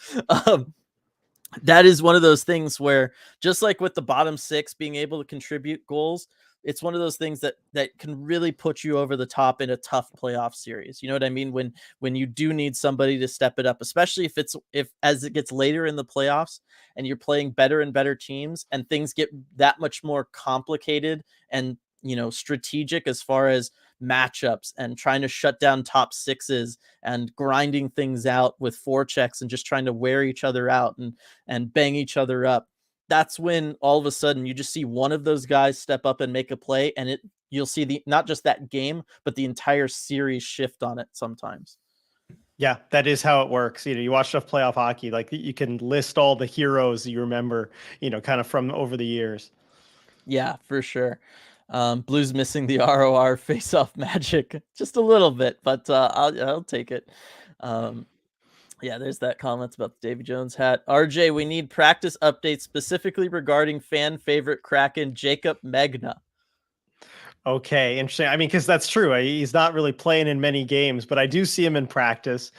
Speaker 1: that is one of those things where, just like with the bottom 6 being able to contribute goals, it's one of those things that can really put you over the top in a tough playoff series. You know what I mean? When you do need somebody to step it up, especially if as it gets later in the playoffs and you're playing better and better teams and things get that much more complicated and, you know, strategic as far as matchups and trying to shut down top 6s and grinding things out with forechecks and just trying to wear each other out and bang each other up. That's when all of a sudden you just see one of those guys step up and make a play, and you'll see not just that game, but the entire series shift on it sometimes.
Speaker 2: Yeah, that is how it works. You know, you watch enough playoff hockey, like you can list all the heroes you remember, you know, kind of from over the years.
Speaker 1: Yeah, for sure. Blues missing the ROR face-off magic just a little bit, but I'll take it. Yeah, there's that comment about the Davy Jones hat. RJ, we need practice updates specifically regarding fan favorite Kraken Jacob Megna.
Speaker 2: Okay, interesting. I mean, because that's true. He's not really playing in many games, but I do see him in practice.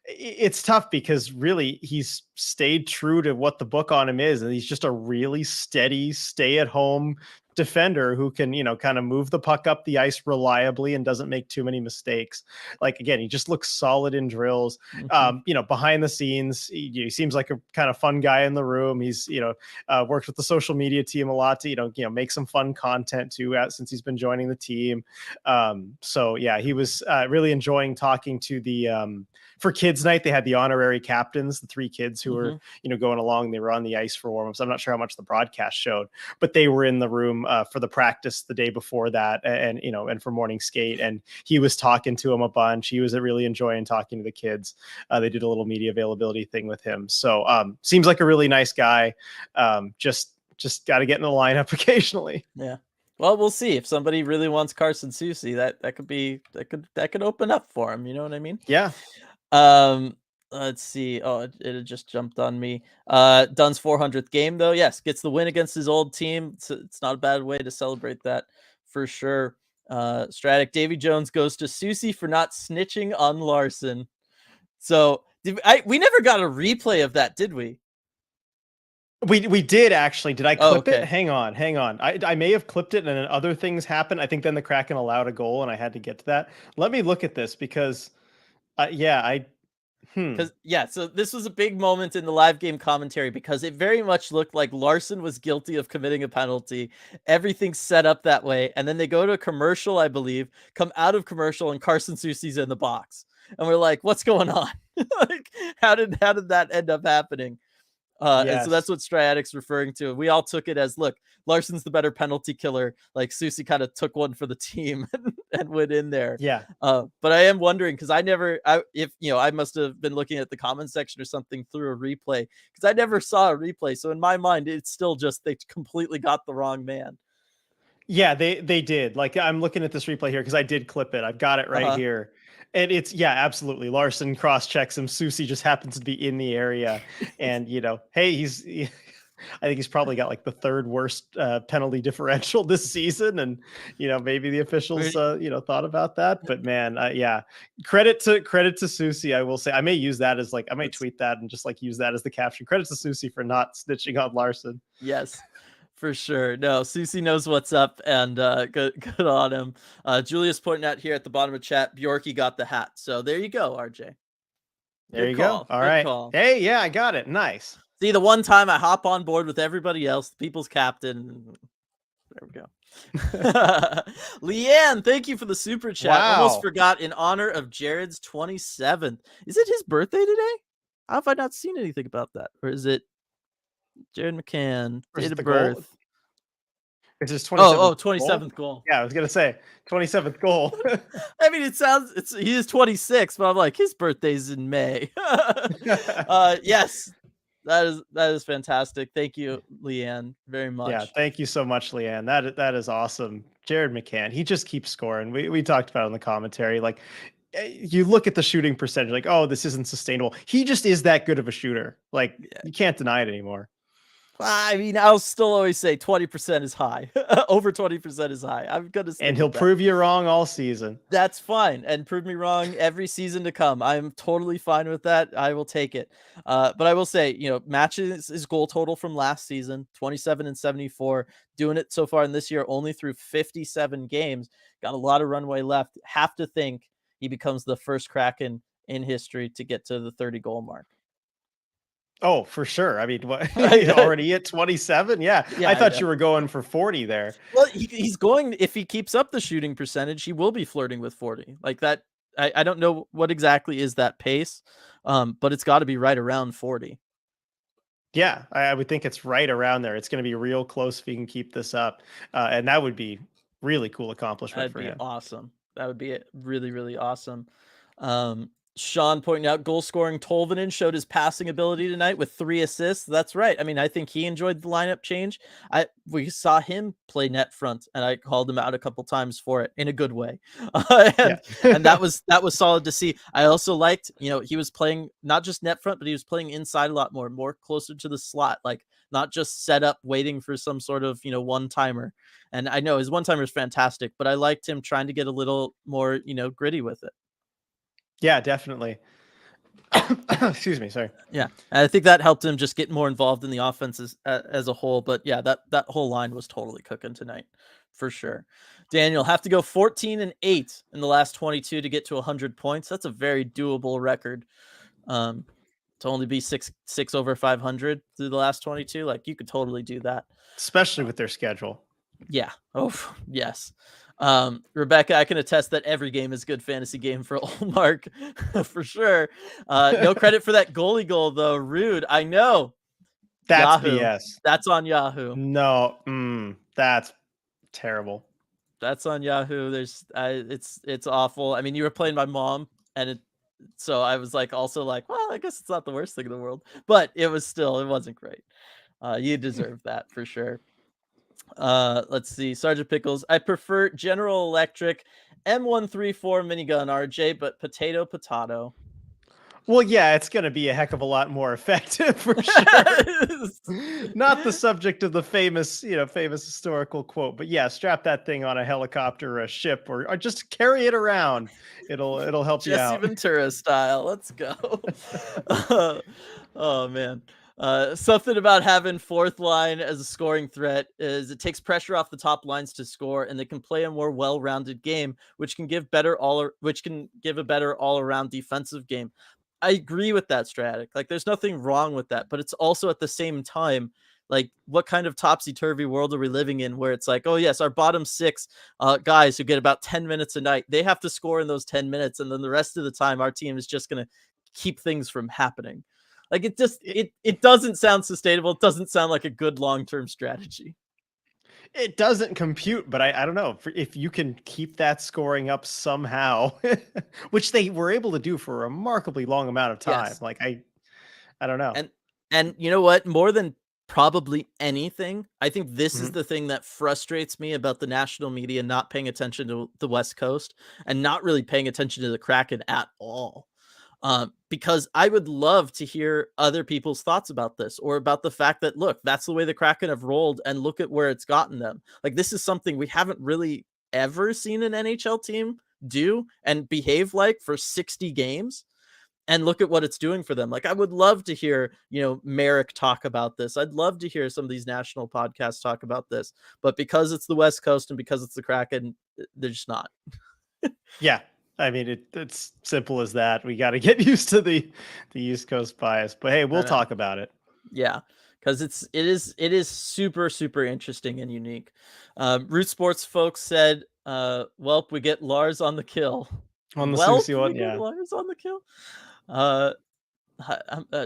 Speaker 2: It's tough because really he's stayed true to what the book on him is, and he's just a really steady, stay-at-home defender who can, kind of move the puck up the ice reliably and doesn't make too many mistakes. Like again, he just looks solid in drills. Behind the scenes, he seems like a kind of fun guy in the room. He's, worked with the social media team a lot to, make some fun content too, since he's been joining the team. So yeah, he was really enjoying talking to the, for kids night, they had the honorary captains, the 3 kids who were, going along. They were on the ice for warm-ups. I'm not sure how much the broadcast showed, but they were in the room for the practice the day before that, and for morning skate. And he was talking to him a bunch. He was really enjoying talking to the kids. They did a little media availability thing with him. So seems like a really nice guy. Just got to get in the lineup occasionally.
Speaker 1: Yeah. Well, we'll see if somebody really wants Carson Soucy. That could open up for him. You know what I mean?
Speaker 2: Yeah.
Speaker 1: Let's see. Oh, it just jumped on me. Dunn's 400th game though. Yes, gets the win against his old team. It's not a bad way to celebrate that for sure. Stratic Davy Jones goes to Soucy for not snitching on Larson. So we never got a replay of that, did we?
Speaker 2: We did actually. Did I clip
Speaker 1: okay.
Speaker 2: it? Hang on. I may have clipped it and then other things happened. I think then the Kraken allowed a goal and I had to get to that. Let me look at this because
Speaker 1: so this was a big moment in the live game commentary because it very much looked like Larson was guilty of committing a penalty. Everything's set up that way. And then they go to a commercial, I believe, come out of commercial, and Carson Soucy's in the box. And we're like, what's going on? Like, how did that end up happening? And so that's what Striatic's referring to. We all took it as, look, Larson's the better penalty killer. Like Soucy kind of took one for the team and went in there.
Speaker 2: Yeah.
Speaker 1: But I am wondering because I must have been looking at the comment section or something through a replay because I never saw a replay. So in my mind, it's still just they completely got the wrong man.
Speaker 2: Yeah, they did. Like I'm looking at this replay here because I did clip it. I've got it right here. And it's, absolutely. Larson cross checks him. Soucy just happens to be in the area. And, hey, I think he's probably got like the 3rd worst penalty differential this season. And, maybe the officials, thought about that. But man, credit to Soucy. I will say I may use that as I might tweet that and just use that as the caption. Credit to Soucy for not snitching on Larson.
Speaker 1: Yes. For sure. No, Soucy knows what's up, and good on him. Julius pointing out here at the bottom of chat, Bjorky got the hat. So there you go, RJ.
Speaker 2: There you go. All right. Hey, yeah, I got it. Nice.
Speaker 1: See, the one time I hop on board with everybody else, the people's captain. There we go. Leanne, thank you for the super chat. Wow. Almost forgot, in honor of Jared's 27th. Is it his birthday today? How have I not seen anything about that? Or is it Jared McCann, date of birth?
Speaker 2: It's his 27th
Speaker 1: 27th goal.
Speaker 2: Yeah, I was gonna say 27th goal.
Speaker 1: I mean, he is 26, but I'm like, his birthday's in May. Yes, that is fantastic. Thank you, Leanne, very much.
Speaker 2: Yeah, thank you so much, Leanne. That is awesome. Jared McCann, he just keeps scoring. We talked about it in the commentary. Like, you look at the shooting percentage, like, oh, this isn't sustainable. He just is that good of a shooter. Like, you can't deny it anymore.
Speaker 1: I mean, I'll still always say 20% is high. Over 20% is high. I'm gonna stick
Speaker 2: and he'll prove you wrong all season.
Speaker 1: That's fine, and prove me wrong every season to come. I'm totally fine with that. I will take it. But I will say, matches his goal total from last season, 27 and 74. Doing it so far in this year only through 57 games. Got a lot of runway left. Have to think he becomes the first Kraken in history to get to the 30 goal mark.
Speaker 2: Oh, for sure. I mean, what, already at 27? Yeah. I thought you were going for 40 there.
Speaker 1: Well, he's going, if he keeps up the shooting percentage, he will be flirting with 40. Like that. I don't know what exactly is that pace, but it's got to be right around 40.
Speaker 2: Yeah, I would think it's right around there. It's going to be real close if he can keep this up. And that would be really cool accomplishment for him.
Speaker 1: Awesome. That would be really, really awesome. Sean pointing out goal scoring Tolvanen showed his passing ability tonight with 3 assists. That's right. I mean, I think he enjoyed the lineup change. We saw him play net front, and I called him out a couple times for it in a good way. And that was solid to see. I also liked, he was playing not just net front, but he was playing inside a lot more closer to the slot, like not just set up waiting for some sort of, one timer. And I know his one timer is fantastic, but I liked him trying to get a little more, gritty with it.
Speaker 2: Yeah, definitely. Excuse me, sorry.
Speaker 1: Yeah, and I think that helped him just get more involved in the offense as a whole. But yeah, that whole line was totally cooking tonight, for sure. Daniel, have to go 14-8 in the last 22 to get to 100 points. That's a very doable record. To only be six over 500 through the last 22, like you could totally do that,
Speaker 2: especially with their schedule.
Speaker 1: Yeah. Oh, yes. Rebecca, I can attest that every game is a good fantasy game for Olmark, for sure. No credit for that goalie goal, though. Rude. I know.
Speaker 2: That's
Speaker 1: Yahoo.
Speaker 2: BS.
Speaker 1: That's on Yahoo.
Speaker 2: No, that's terrible.
Speaker 1: That's on Yahoo. It's awful. I mean, you were playing my mom, and so I was also like, well, I guess it's not the worst thing in the world, but it wasn't great. You deserve that for sure. Let's see. Sergeant Pickles. I prefer General Electric M134 minigun RJ, but potato.
Speaker 2: Well, yeah, it's going to be a heck of a lot more effective for sure. Not the subject of the famous historical quote, but yeah, strap that thing on a helicopter or a ship or just carry it around. It'll help you out.
Speaker 1: Jesse Ventura style. Let's go. Oh man. Something about having fourth line as a scoring threat is it takes pressure off the top lines to score, and they can play a more well-rounded game, which can give a better all-around defensive game. I agree with that, Stratic. Like, there's nothing wrong with that, but it's also at the same time, like, what kind of topsy-turvy world are we living in where it's like, oh yes, our bottom six guys who get about 10 minutes a night, they have to score in those 10 minutes, and then the rest of the time our team is just going to keep things from happening. Like, it doesn't sound sustainable. It doesn't sound like a good long-term strategy.
Speaker 2: It doesn't compute, but I don't know if you can keep that scoring up somehow, which they were able to do for a remarkably long amount of time. Yes. Like, I don't know.
Speaker 1: And you know what? More than probably anything, I think this is the thing that frustrates me about the national media not paying attention to the West Coast and not really paying attention to the Kraken at all. Because I would love to hear other people's thoughts about this, or about the fact that, look, that's the way the Kraken have rolled and look at where it's gotten them. Like, this is something we haven't really ever seen an NHL team do and behave like for 60 games. And look at what it's doing for them. Like, I would love to hear, Merrick talk about this. I'd love to hear some of these national podcasts talk about this, but because it's the West Coast and because it's the Kraken, they're just not.
Speaker 2: Yeah. I mean, it's simple as that. We got to get used to the East Coast bias, but hey, we'll talk about it.
Speaker 1: Yeah, because it is super, super interesting and unique. Root Sports folks said, "Welp, we get Lars on the kill."
Speaker 2: On the Susie one, yeah.
Speaker 1: Lars on the kill.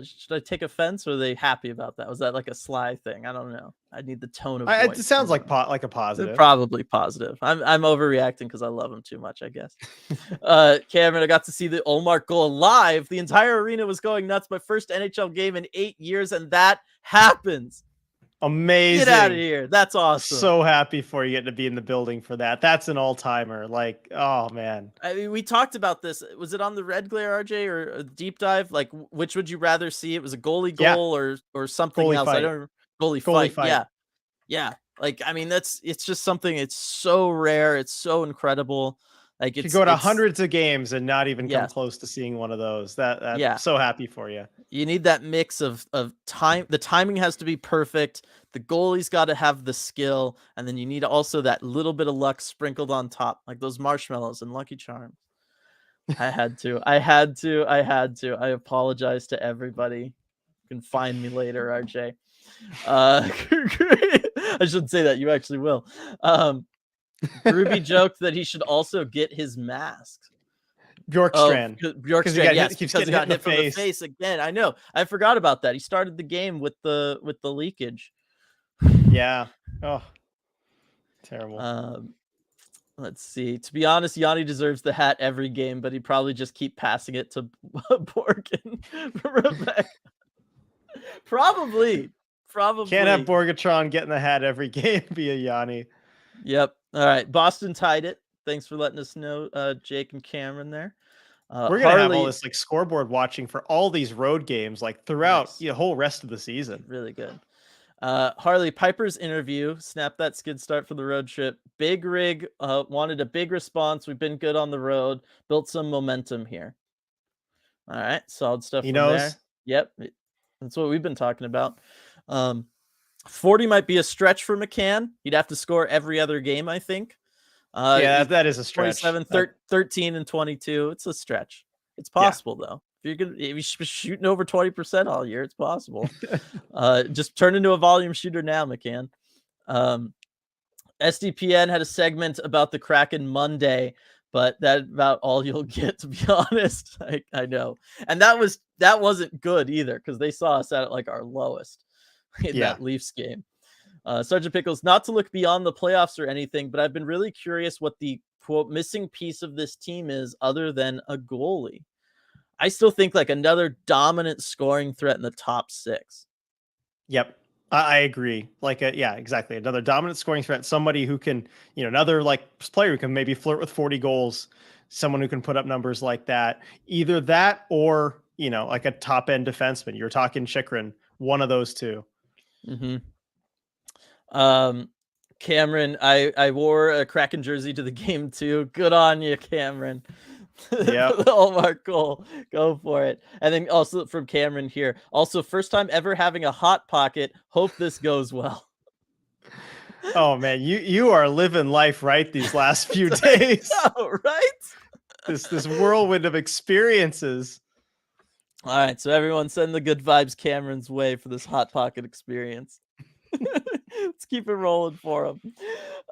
Speaker 1: Should I take offense, or are they happy about that? Was that like a sly thing? I don't know. I need the tone of voice.
Speaker 2: It sounds like a positive.
Speaker 1: Probably positive. I'm overreacting because I love him too much, I guess. Cameron, I got to see the Olmark goal live. The entire arena was going nuts. My first NHL game in 8 years, and that happens.
Speaker 2: Amazing.
Speaker 1: Get out of here. That's awesome.
Speaker 2: So happy for you getting to be in the building for that. That's an all-timer. Like, oh man.
Speaker 1: I mean, we talked about this. Was it on the Red Glare, RJ, or a deep dive? Like, which would you rather see? It was a goalie goal or something
Speaker 2: goalie
Speaker 1: else.
Speaker 2: Fight.
Speaker 1: I don't goalie fight. Yeah. Like, I mean, it's just something. It's so rare. It's so incredible. Like,
Speaker 2: you go to hundreds of games and not even come close to seeing one of those. I'm so happy for you.
Speaker 1: You need that mix of time. The timing has to be perfect. The goalie's got to have the skill, and then you need also that little bit of luck sprinkled on top, like those marshmallows and Lucky Charms. I had to. I apologize to everybody. You can find me later, RJ. I shouldn't say that. You actually will. Ruby joked that he should also get his mask.
Speaker 2: Bjorkstrand.
Speaker 1: Bjorkstrand, yes, because he got hit from the face again. I know. I forgot about that. He started the game with the leakage.
Speaker 2: Yeah. Oh, terrible.
Speaker 1: Let's see. To be honest, Yanni deserves the hat every game, but he'd probably just keep passing it to Borgen for Rebecca. Probably.
Speaker 2: Can't have Borgatron getting the hat every game via Yanni.
Speaker 1: Yep. All right. Boston tied it. Thanks for letting us know, Jake and Cameron there.
Speaker 2: We're gonna have all this like scoreboard watching for all these road games, like throughout the whole rest of the season.
Speaker 1: Really good. Harley, Piper's interview, snap that skid start for the road trip. Big Rig wanted a big response. We've been good on the road, built some momentum here. All right, solid stuff.
Speaker 2: He knows.
Speaker 1: There. Yep, that's what we've been talking about. 40 might be a stretch for McCann. He'd have to score every other game, I think.
Speaker 2: Yeah, that is a stretch.
Speaker 1: 13 and 22. It's a stretch. It's possible though. If you're shooting over 20% all year, it's possible. Just turn into a volume shooter now, McCann. SDPN had a segment about the Kraken Monday, but that's about all you'll get, to be honest. I know. And that wasn't good either, because they saw us at like our lowest in that Leafs game. Sergeant Pickles, not to look beyond the playoffs or anything, but I've been really curious what the quote missing piece of this team is other than a goalie. I still think like another dominant scoring threat in the top 6.
Speaker 2: Yep. I agree. Like, yeah, exactly. Another dominant scoring threat, somebody who can, another like player who can maybe flirt with 40 goals, someone who can put up numbers like that. Either that or, like a top end defenseman. You're talking Chychrun, one of those two.
Speaker 1: Mm-hmm. Cameron, I wore a Kraken jersey to the game too. Good on you, Cameron.
Speaker 2: Yeah.
Speaker 1: The Hallmark goal. Go for it. And then also from Cameron here. Also, first time ever having a hot pocket. Hope this goes well.
Speaker 2: Oh man, you are living life right these last few days.
Speaker 1: Right?
Speaker 2: This whirlwind of experiences.
Speaker 1: All right, so everyone send the good vibes Cameron's way for this hot pocket experience. Let's keep it rolling for him.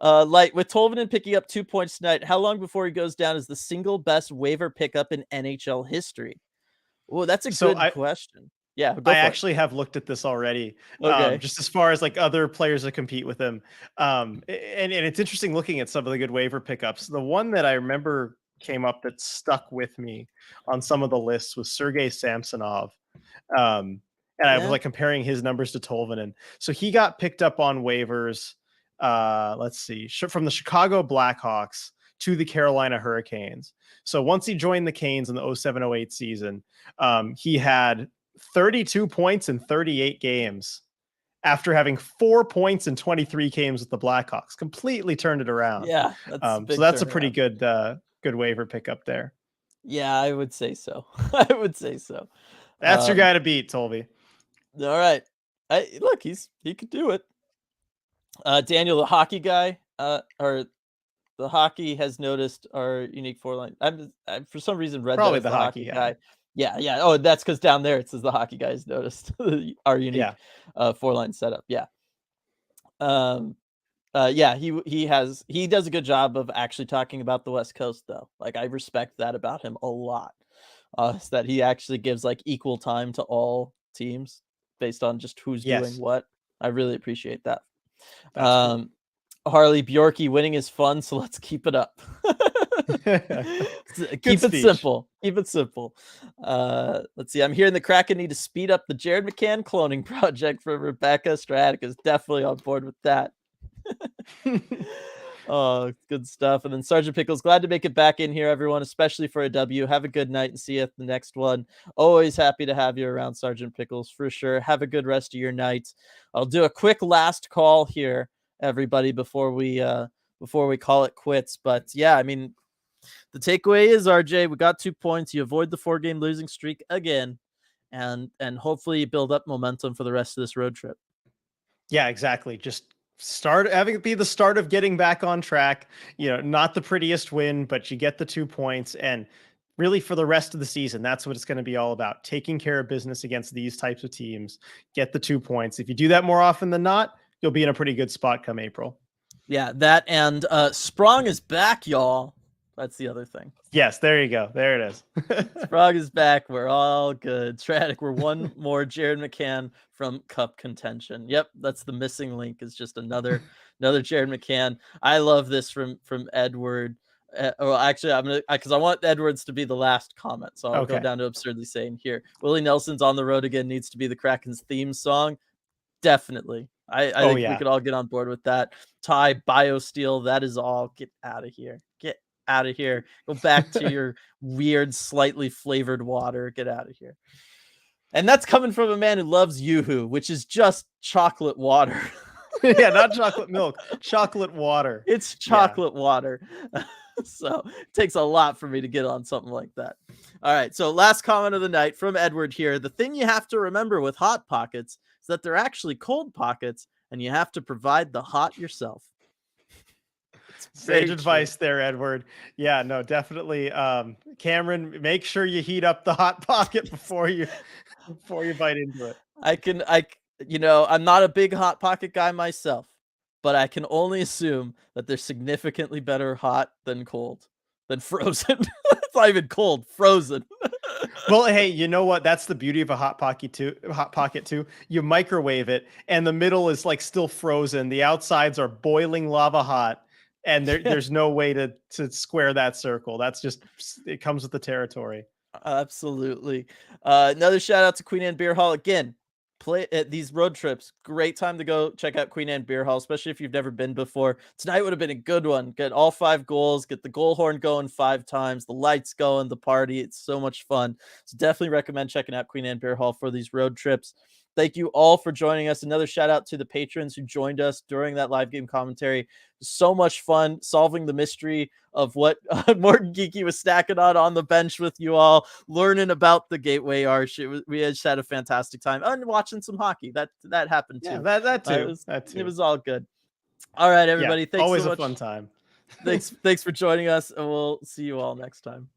Speaker 1: Light, with Tolvanen picking up 2 points tonight, how long before he goes down as the single best waiver pickup in NHL history? Oh, that's a good question. Yeah,
Speaker 2: I actually have looked at this already.
Speaker 1: Okay.
Speaker 2: Just as far as like other players that compete with him. And it's interesting looking at some of the good waiver pickups. The one that I remember came up that stuck with me on some of the lists was Sergei Samsonov. And I was like comparing his numbers to Tolvanen. So he got picked up on waivers. Let's see, from the Chicago Blackhawks to the Carolina Hurricanes. So once he joined the Canes in the 07-08 season, he had 32 points in 38 games after having 4 points in 23 games with the Blackhawks. Completely turned it around.
Speaker 1: Yeah.
Speaker 2: So that's a pretty good waiver pickup there.
Speaker 1: Yeah, I would say so. I would say so.
Speaker 2: That's your guy to beat, Tolby.
Speaker 1: All right. Look, he could do it. Daniel, the hockey guy, or the hockey has noticed our unique 4-line. I for some reason read
Speaker 2: probably
Speaker 1: that
Speaker 2: the hockey guy.
Speaker 1: Yeah. Oh, that's because down there it says the hockey guy has noticed our unique 4-line setup. Yeah. He does a good job of actually talking about the West Coast though. Like I respect that about him a lot. That he actually gives like equal time to all teams based on just who's doing what. I really appreciate that. Cool. Harley, Bjorky, winning is fun, so let's keep it up. Keep it simple. Keep it simple. Let's see. I'm hearing the Kraken need to speed up the Jared McCann cloning project for Rebecca. Stratic is definitely on board with that. Oh, good stuff. And then Sergeant Pickles, glad to make it back in here, everyone, especially for a W. Have a good night and see you at the next one. Always happy to have you around, Sergeant Pickles, for sure. Have a good rest of your night. I'll do a quick last call here, everybody, before we call it quits. But yeah, I mean, the takeaway is, RJ, we got 2 points. You avoid the 4-game losing streak again, and hopefully you build up momentum for the rest of this road trip.
Speaker 2: Yeah, exactly. Just having it be the start of getting back on track. Not the prettiest win, but you get the 2 points, and really for the rest of the season, that's what it's going to be all about. Taking care of business against these types of teams, get the 2 points. If you do that more often than not, you'll be in a pretty good spot come April.
Speaker 1: Yeah, that and Sprong is back, y'all. That's the other thing.
Speaker 2: Yes, there you go. There it is.
Speaker 1: Sprague is back. We're all good. Tradic, we're one more Jared McCann from Cup contention. Yep, that's the missing link. Is just another Jared McCann. I love this from Edward. Well, actually, I'm gonna because I want Edwards to be the last comment, so I'll go down to absurdly saying here. Willie Nelson's "On the Road Again" needs to be the Kraken's theme song. Definitely. I think we could all get on board with that. Ty BioSteel, that is all. Get out of here. Get out of here. Go back to your weird, slightly flavored water. Get out of here. And that's coming from a man who loves Yoo-hoo, which is just chocolate water.
Speaker 2: Yeah, not chocolate milk, chocolate water.
Speaker 1: It's chocolate water. So it takes a lot for me to get on something like that. All right. So last comment of the night from Edward here. The thing you have to remember with hot pockets is that they're actually cold pockets and you have to provide the hot yourself.
Speaker 2: Sage advice there, Edward. Yeah, no, definitely. Cameron, make sure you heat up the hot pocket before you bite into it.
Speaker 1: I'm not a big hot pocket guy myself, but I can only assume that they're significantly better hot than cold, than frozen. It's not even cold, frozen.
Speaker 2: Well, hey, you know what? That's the beauty of a hot pocket too. You microwave it, and the middle is like still frozen. The outsides are boiling lava hot, and there's no way to square that circle. That's just, it comes with the territory.
Speaker 1: Absolutely. Another shout out to Queen Anne Beer Hall again. Play at these road trips. Great time to go check out Queen Anne Beer Hall, especially if you've never been before. Tonight would have been a good one. Get all 5 goals, get the goal horn going 5 times, the lights going, the party. It's so much fun. So definitely recommend checking out Queen Anne Beer Hall for these road trips. Thank you all for joining us. Another shout out to the patrons who joined us during that live game commentary. So much fun solving the mystery of what Morgan Geeky was stacking on the bench with you all, learning about the Gateway Arch. We just had a fantastic time and watching some hockey. That happened too.
Speaker 2: Yeah, that too.
Speaker 1: It was all good. All right, everybody.
Speaker 2: Yeah,
Speaker 1: thanks
Speaker 2: always
Speaker 1: so much.
Speaker 2: a fun time.
Speaker 1: Thanks for joining us, and we'll see you all next time.